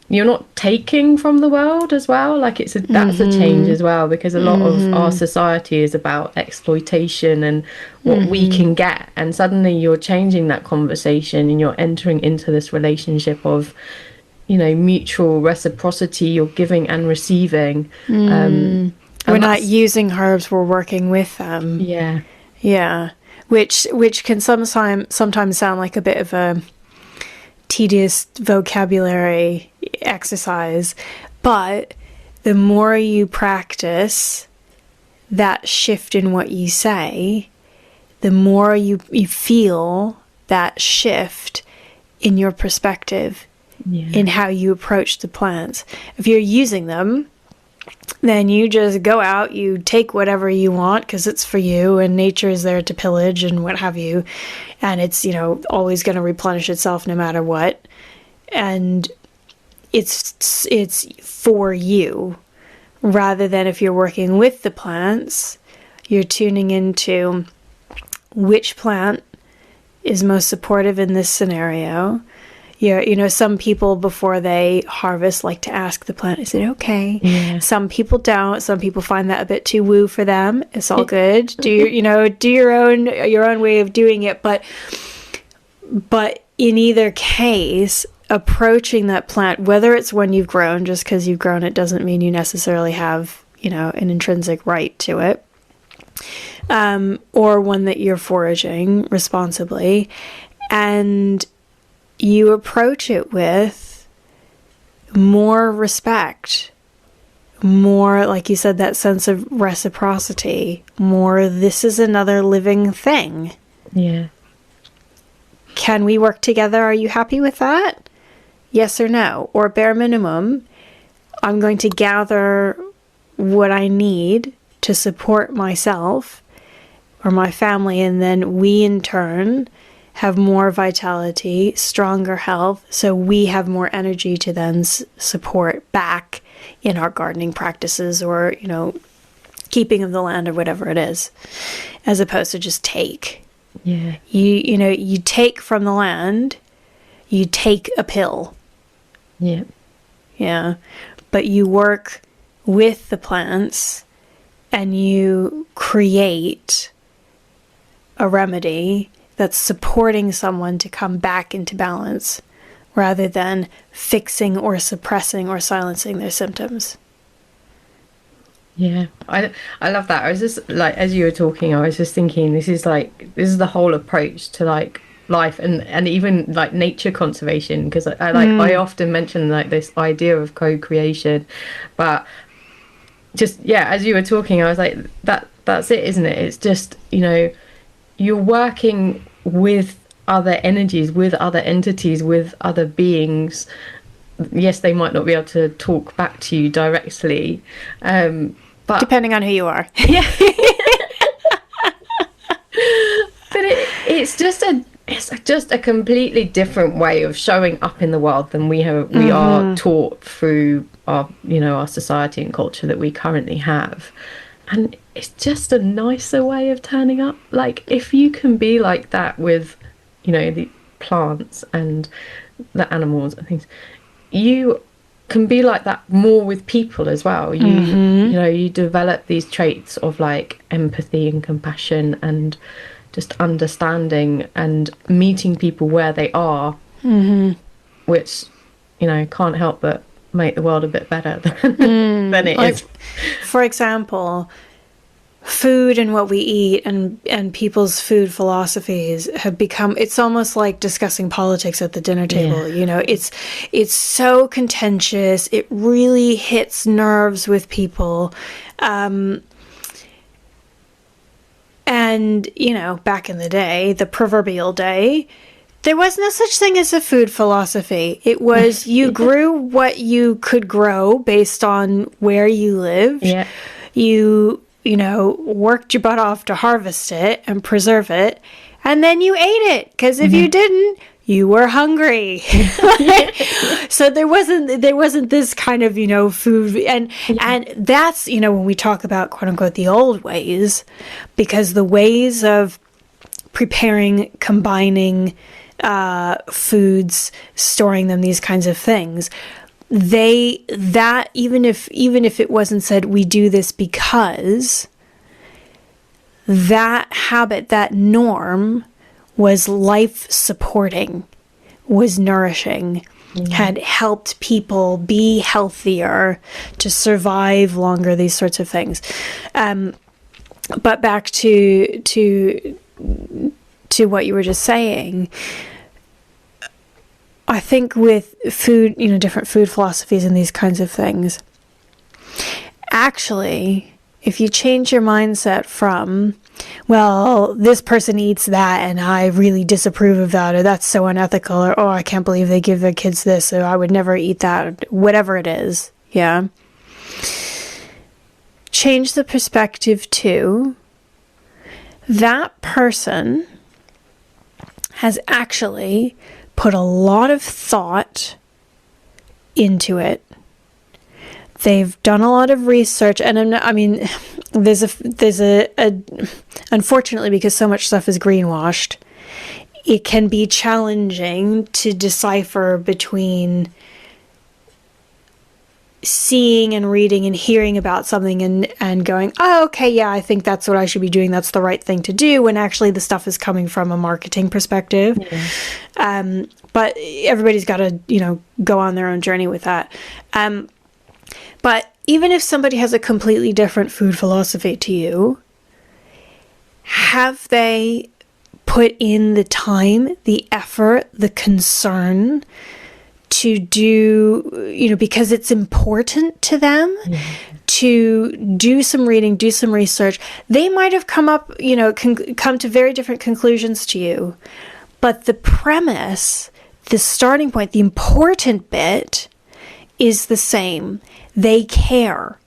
you're not taking from the world as well. That's a change as well, because a lot of our society is about exploitation and what we can get, and suddenly you're changing that conversation and you're entering into this relationship of mutual reciprocity. You're giving and receiving. We're not using herbs, we're working with them. Yeah. Which can sometimes sound like a bit of a tedious vocabulary exercise, but the more you practice that shift in what you say, the more you feel that shift in your perspective, in how you approach the plants. If you're using them, then you just go out, you take whatever you want because it's for you, and nature is there to pillage and what have you, and it's always going to replenish itself no matter what, and it's for you, rather than if you're working with the plants, you're tuning into which plant is most supportive in this scenario. Some people before they harvest like to ask the plant, is it okay? Yeah. Some people don't. Some people find that a bit too woo for them. It's all good. Do your own way of doing it. But in either case, approaching that plant, whether it's one you've grown, just because you've grown it doesn't mean you necessarily have, an intrinsic right to it, or one that you're foraging responsibly, and you approach it with more respect, more, like you said, that sense of reciprocity, more, this is another living thing. Yeah. Can we work together? Are you happy with that? Yes or no? Or bare minimum, I'm going to gather what I need to support myself or my family, and then we in turn have more vitality, stronger health, so we have more energy to then support back in our gardening practices or, keeping of the land or whatever it is, as opposed to just take. Yeah. You take from the land, you take a pill. Yeah. Yeah. But you work with the plants and you create a remedy that's supporting someone to come back into balance rather than fixing or suppressing or silencing their symptoms. Yeah, I love that. I was just like, as you were talking, I was just thinking, this is the whole approach to like life and even like nature conservation, because I often mention like this idea of co-creation, but just as you were talking, I was like, that's it, isn't it? It's just, you're working with other energies, with other entities, with other beings. Yes, they might not be able to talk back to you directly, but depending on who you are. Yeah. But it's just a completely different way of showing up in the world than we are taught through our society and culture that we currently have. And it's just a nicer way of turning up. Like, if you can be like that with, the plants and the animals and things, you can be like that more with people as well. You develop these traits of like empathy and compassion and just understanding and meeting people where they are, which, can't help but make the world a bit better than it is. For example, food and what we eat and people's food philosophies have become, it's almost like discussing politics at the dinner table. It's so contentious. It really hits nerves with people. And, back in the day, the proverbial day, there was no such thing as a food philosophy. It was you grew what you could grow based on where you lived. Yeah. You worked your butt off to harvest it and preserve it, and then you ate it, because if you didn't, you were hungry. So there wasn't this kind of, food. And that's, when we talk about, quote unquote, the old ways, because the ways of preparing, combining foods, storing them, these kinds of things, even if it wasn't said, we do this because, that habit, that norm was life supporting, was nourishing, had helped people be healthier, to survive longer, these sorts of things. But back to what you were just saying, I think with food, different food philosophies and these kinds of things, actually, if you change your mindset from, well, this person eats that and I really disapprove of that, or that's so unethical, or, oh, I can't believe they give their kids this, or I would never eat that, whatever it is, change the perspective to, that person has actually put a lot of thought into it. They've done a lot of research, and there's a unfortunately, because so much stuff is greenwashed, it can be challenging to decipher between seeing and reading and hearing about something and going, oh, okay, yeah, I think that's what I should be doing. That's the right thing to do, when actually the stuff is coming from a marketing perspective. Yeah. But everybody's got to, go on their own journey with that. But even if somebody has a completely different food philosophy to you, have they put in the time, the effort, the concern to do, because it's important to them to do some reading, do some research? They might have come up, come to very different conclusions to you. But the premise, the starting point, the important bit is the same. They care.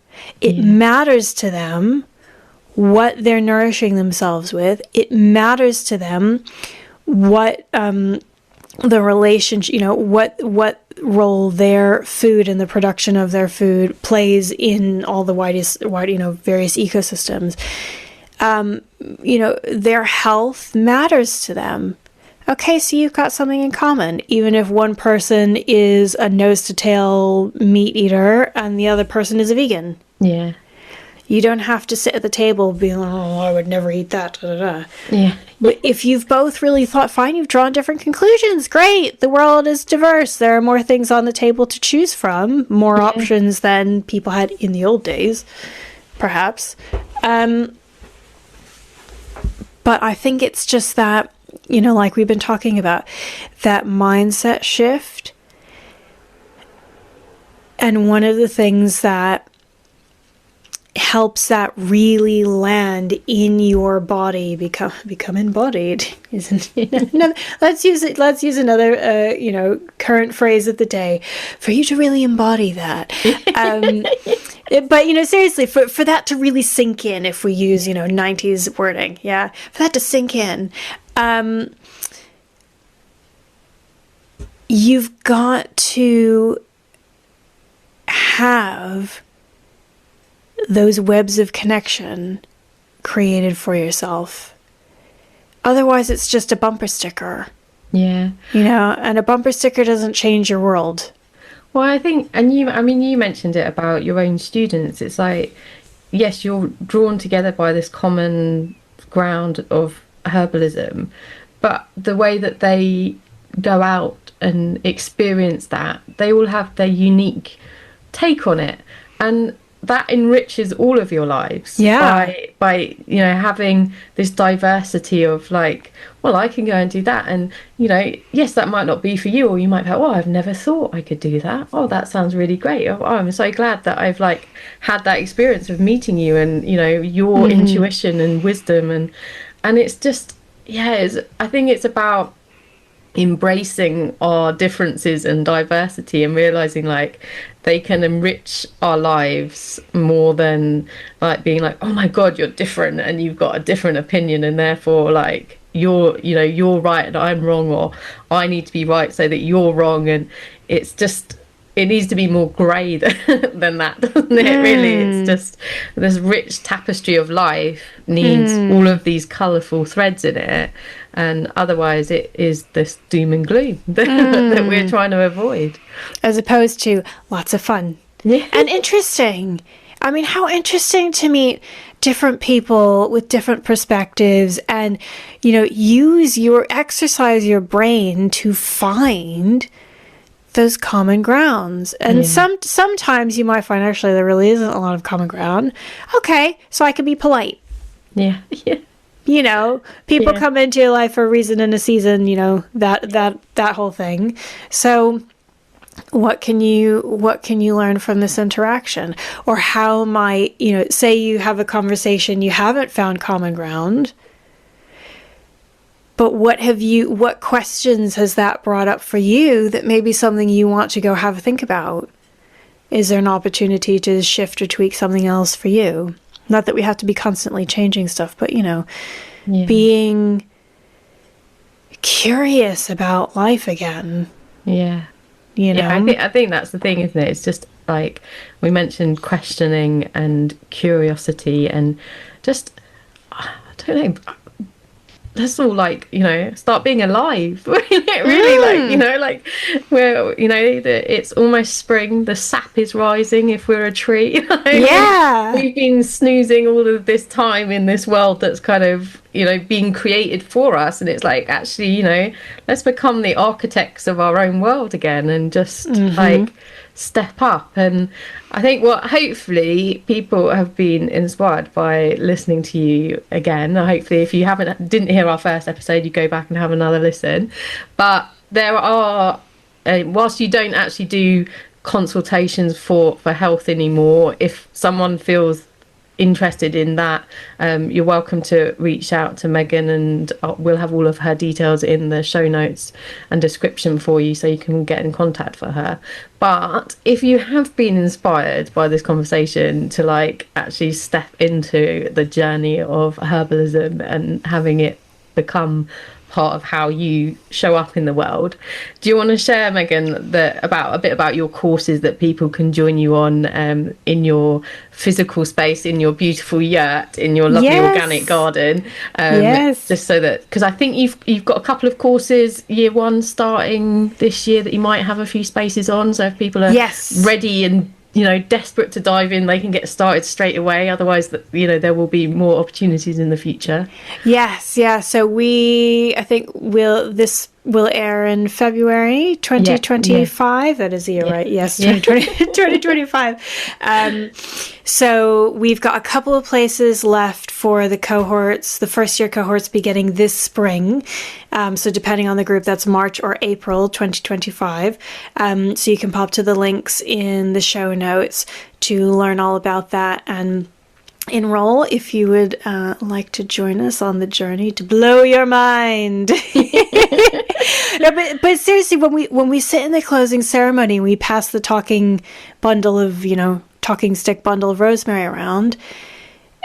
It matters to them what they're nourishing themselves with. It matters to them what the relationship, what role their food and the production of their food plays in all the various ecosystems. Their health matters to them. Okay, so you've got something in common, even if one person is a nose-to-tail meat eater and the other person is a vegan. Yeah. You don't have to sit at the table being like, oh, I would never eat that. Da, da, da. Yeah. But if you've both really thought, fine, you've drawn different conclusions. Great. The world is diverse. There are more things on the table to choose from, more options than people had in the old days, perhaps. But I think it's just that, like we've been talking about, that mindset shift. And one of the things that helps that really land in your body, become embodied, isn't it? Let's use another current phrase of the day, for you to really embody that. But seriously, for that to really sink in, if we use 90s wording, for that to sink in, you've got to have those webs of connection created for yourself. Otherwise, it's just a bumper sticker. Yeah. And a bumper sticker doesn't change your world. Well, I think, and you mentioned it about your own students. It's like, yes, you're drawn together by this common ground of herbalism, but the way that they go out and experience that, they all have their unique take on it. And that enriches all of your lives by having this diversity of like, well, I can go and do that, and yes, that might not be for you, or you might be like, oh, I've never thought I could do that. Oh, that sounds really great. Oh, I'm so glad that I've had that experience of meeting you, and your intuition and wisdom, and it's just I think it's about embracing our differences and diversity and realizing they can enrich our lives more than being like, oh my god, you're different and you've got a different opinion, and therefore you're right and I'm wrong, or I need to be right so that you're wrong. And it's just, it needs to be more grey than that, doesn't it? Really, it's just this rich tapestry of life needs all of these colourful threads in it, and otherwise it is this doom and gloom that we're trying to avoid, as opposed to lots of fun and interesting. I mean, how interesting to meet different people with different perspectives, and exercise your brain to find those common grounds. And sometimes you might find actually there really isn't a lot of common ground. Okay, so I can be polite. People come into your life for a reason and a season, that whole thing. So what can you learn from this interaction? Or how might, say you have a conversation, you haven't found common ground, but what questions has that brought up for you that may be something you want to go have a think about? Is there an opportunity to shift or tweak something else for you? Not that we have to be constantly changing stuff, but, being curious about life again. Yeah. I think that's the thing, isn't it? It's just like we mentioned, questioning and curiosity, and just, I don't know, like, start being alive. Really, like, where, it's almost spring, the sap is rising if we're a tree. Yeah. We've been snoozing all of this time in this world that's kind of, being created for us. And it's like, actually, let's become the architects of our own world again and just like step up. And I think what hopefully people have been inspired by listening to you again. Hopefully, if you didn't hear our first episode, you go back and have another listen. But there are, whilst you don't actually do consultations for health anymore, if someone feels interested in that, you're welcome to reach out to Meghan, and we'll have all of her details in the show notes and description for you, so you can get in contact for her. But if you have been inspired by this conversation to like actually step into the journey of herbalism and having it become part of how you show up in the world, do you want to share, Meghan, a bit about your courses that people can join you on in your physical space, in your beautiful yurt, in your lovely organic garden? Just so that, because I think you've got a couple of courses year one starting this year that you might have a few spaces on, so if people are ready and desperate to dive in, they can get started straight away. Otherwise, there will be more opportunities in the future. Yes, yeah. So I think this will air in February 2025. Yeah. That is the year, right? Yes, 2025. So we've got a couple of places left for the cohorts, the first year cohorts beginning this spring. So depending on the group, that's March or April 2025. So you can pop to the links in the show notes to learn all about that and enroll if you would like to join us on the journey to blow your mind. No, but seriously, when we sit in the closing ceremony, we pass the talking stick bundle of rosemary around,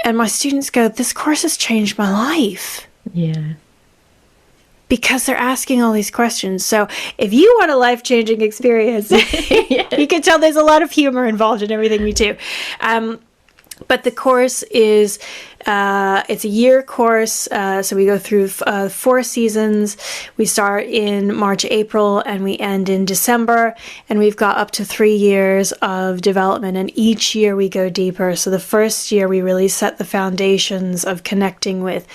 and my students go, "This course has changed my life." Yeah. Because they're asking all these questions. So if you want a life-changing experience, you can tell there's a lot of humor involved in everything we do. But the course is, it's a year course. So we go through 4 seasons. We start in March, April, and we end in December. And we've got up to 3 years of development. And each year we go deeper. So the first year we really set the foundations of connecting with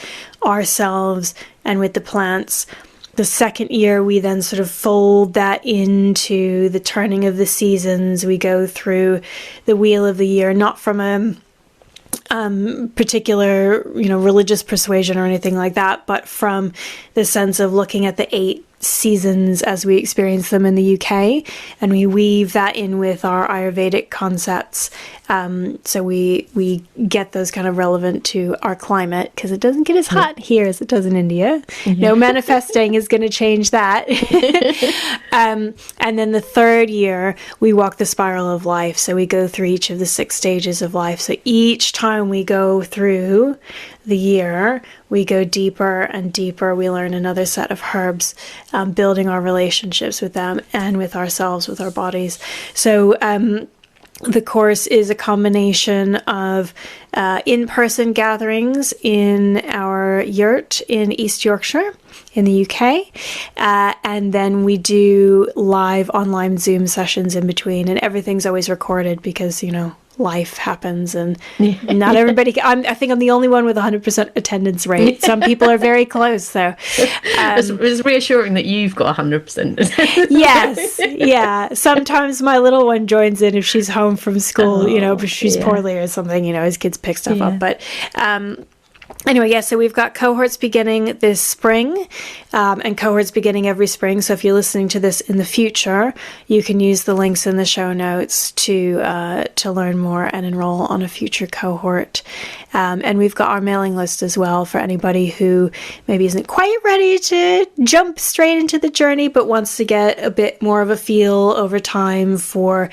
ourselves and with the plants. The second year, we then sort of fold that into the turning of the seasons. We go through the wheel of the year, not from a particular, religious persuasion or anything like that, but from the sense of looking at the 8 seasons as we experience them in the UK, and we weave that in with our Ayurvedic concepts. So we get those kind of relevant to our climate, because it doesn't get as hot here as it does in India. No manifesting is going to change that. And then the third year, we walk the spiral of life. So we go through each of the 6 stages of life. So each time we go through the year, we go deeper and deeper. We learn another set of herbs, building our relationships with them and with ourselves, with our bodies. So the course is a combination of in-person gatherings in our yurt in East Yorkshire in the UK, and then we do live online Zoom sessions in between, and everything's always recorded because, life happens and not everybody I think I'm the only one with 100% attendance rate. Some people are very close, so it's reassuring that you've got 100%. Yes, yeah. Sometimes my little one joins in if she's home from school, but she's poorly or something, his kids pick stuff up, but anyway, so we've got cohorts beginning this spring, and cohorts beginning every spring. So if you're listening to this in the future, you can use the links in the show notes to learn more and enroll on a future cohort. And we've got our mailing list as well for anybody who maybe isn't quite ready to jump straight into the journey, but wants to get a bit more of a feel over time for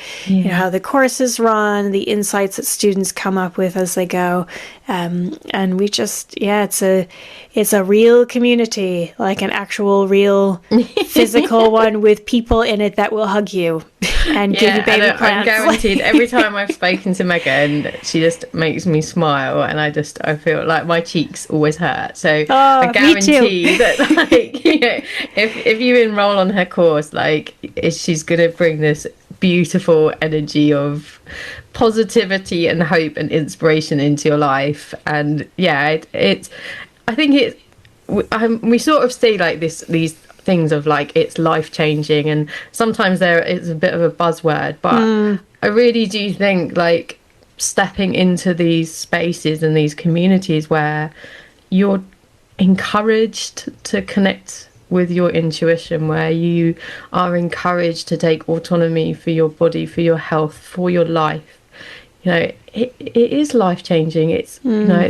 how the courses run, the insights that students come up with as they go. And we just, yeah, it's a real community, like an actual real physical one with people in it that will hug you and give you baby plants. I'm guaranteed every time I've spoken to Meghan, she just makes me smile, and I feel like my cheeks always hurt. So I guarantee that, like, you know, if you enroll on her course, like, she's gonna bring this beautiful energy of positivity and hope and inspiration into your life. And yeah, I think we sort of see like these things of like it's life changing, and sometimes it's a bit of a buzzword, but I really do think like stepping into these spaces and these communities where you're encouraged to connect with your intuition, where you are encouraged to take autonomy for your body, for your health, for your life, you know, it is life changing. It's you know,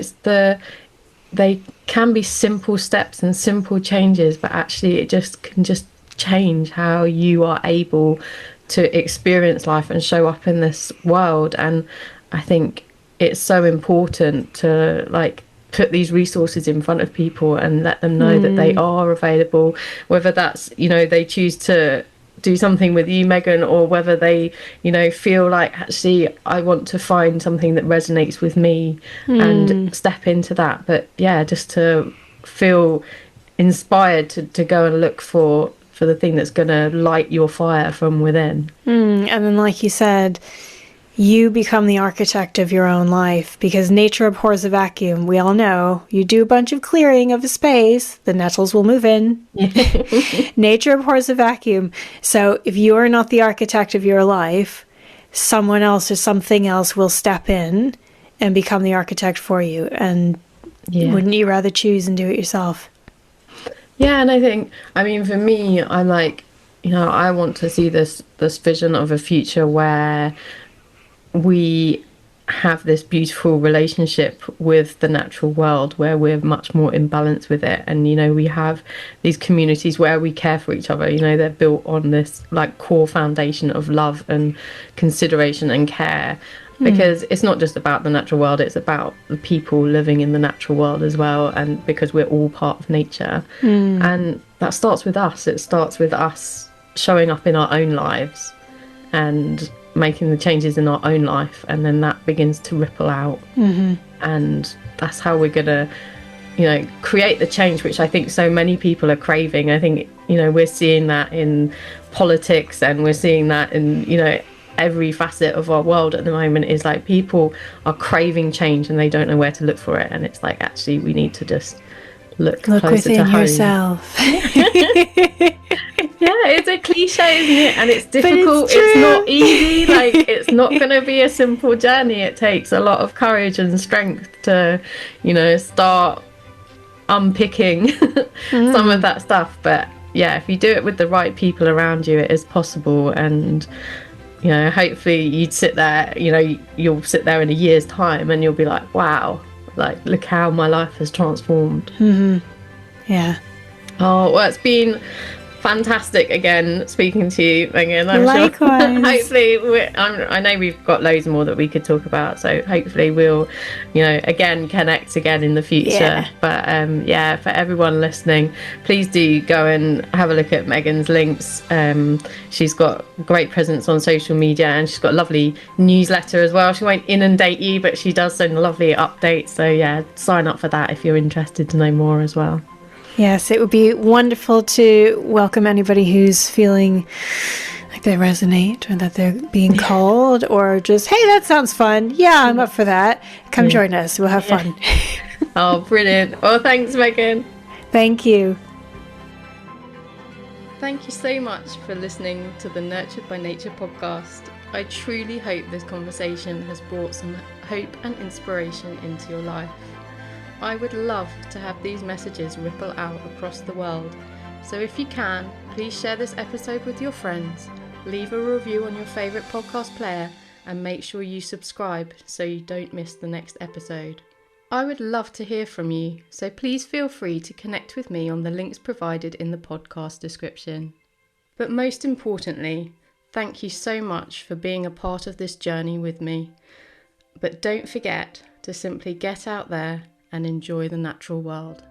they can be simple steps and simple changes, but actually it can just change how you are able to experience life and show up in this world. And I think it's so important to like put these resources in front of people and let them know that they are available, whether that's, you know, they choose to do something with you, Meghan, or whether they, you know, feel like actually I want to find something that resonates with me and step into that. But yeah, just to feel inspired to go and look for the thing that's going to light your fire from within. And then, like you said, you become the architect of your own life, because nature abhors a vacuum. We all know. You do a bunch of clearing of a space, the nettles will move in. Nature abhors a vacuum. So if you are not the architect of your life, someone else or something else will step in and become the architect for you. And wouldn't you rather choose and do it yourself? Yeah, and I think, I mean, for me, I'm like, you know, I want to see this vision of a future where we have this beautiful relationship with the natural world, where we're much more in balance with it. And, you know, we have these communities where we care for each other. You know, they're built on this like core foundation of love and consideration and care, because it's not just about the natural world, it's about the people living in the natural world as well. And because we're all part of nature, and that starts with us. It starts with us showing up in our own lives and making the changes in our own life, and then that begins to ripple out, and that's how we're gonna, you know, create the change which I think so many people are craving. I think, you know, we're seeing that in politics, and we're seeing that in, you know, every facet of our world at the moment. Is like people are craving change and they don't know where to look for it, and it's like, actually we need to just look closer within to home. yourself. Yeah, it's a cliche, isn't it? And it's difficult. It's not easy. Like, it's not going to be a simple journey. It takes a lot of courage and strength to, you know, start unpicking some of that stuff. But yeah, if you do it with the right people around you, it is possible. And, you know, hopefully you'd sit there, you know, you'll sit there in a year's time and you'll be like, wow, like, look how my life has transformed. Yeah. Oh, well, it's been fantastic again speaking to you, Meghan. I'm Likewise. Sure. Hopefully, I know we've got loads more that we could talk about, so hopefully we'll, you know, again connect again in the future. Yeah. But yeah, for everyone listening, please do go and have a look at Meghan's links. She's got great presence on social media, and she's got a lovely newsletter as well. She won't inundate you, but she does send lovely updates. So yeah, sign up for that if you're interested to know more as well. Yes, it would be wonderful to welcome anybody who's feeling like they resonate, or that they're being called, or just, hey, that sounds fun. Yeah, I'm up for that. Come join us. We'll have fun. Oh, brilliant. Well, thanks, Meghan. Thank you. Thank you so much for listening to the Nurtured by Nature podcast. I truly hope this conversation has brought some hope and inspiration into your life. I would love to have these messages ripple out across the world. So if you can, please share this episode with your friends, leave a review on your favourite podcast player, and make sure you subscribe so you don't miss the next episode. I would love to hear from you, so please feel free to connect with me on the links provided in the podcast description. But most importantly, thank you so much for being a part of this journey with me. But don't forget to simply get out there and enjoy the natural world.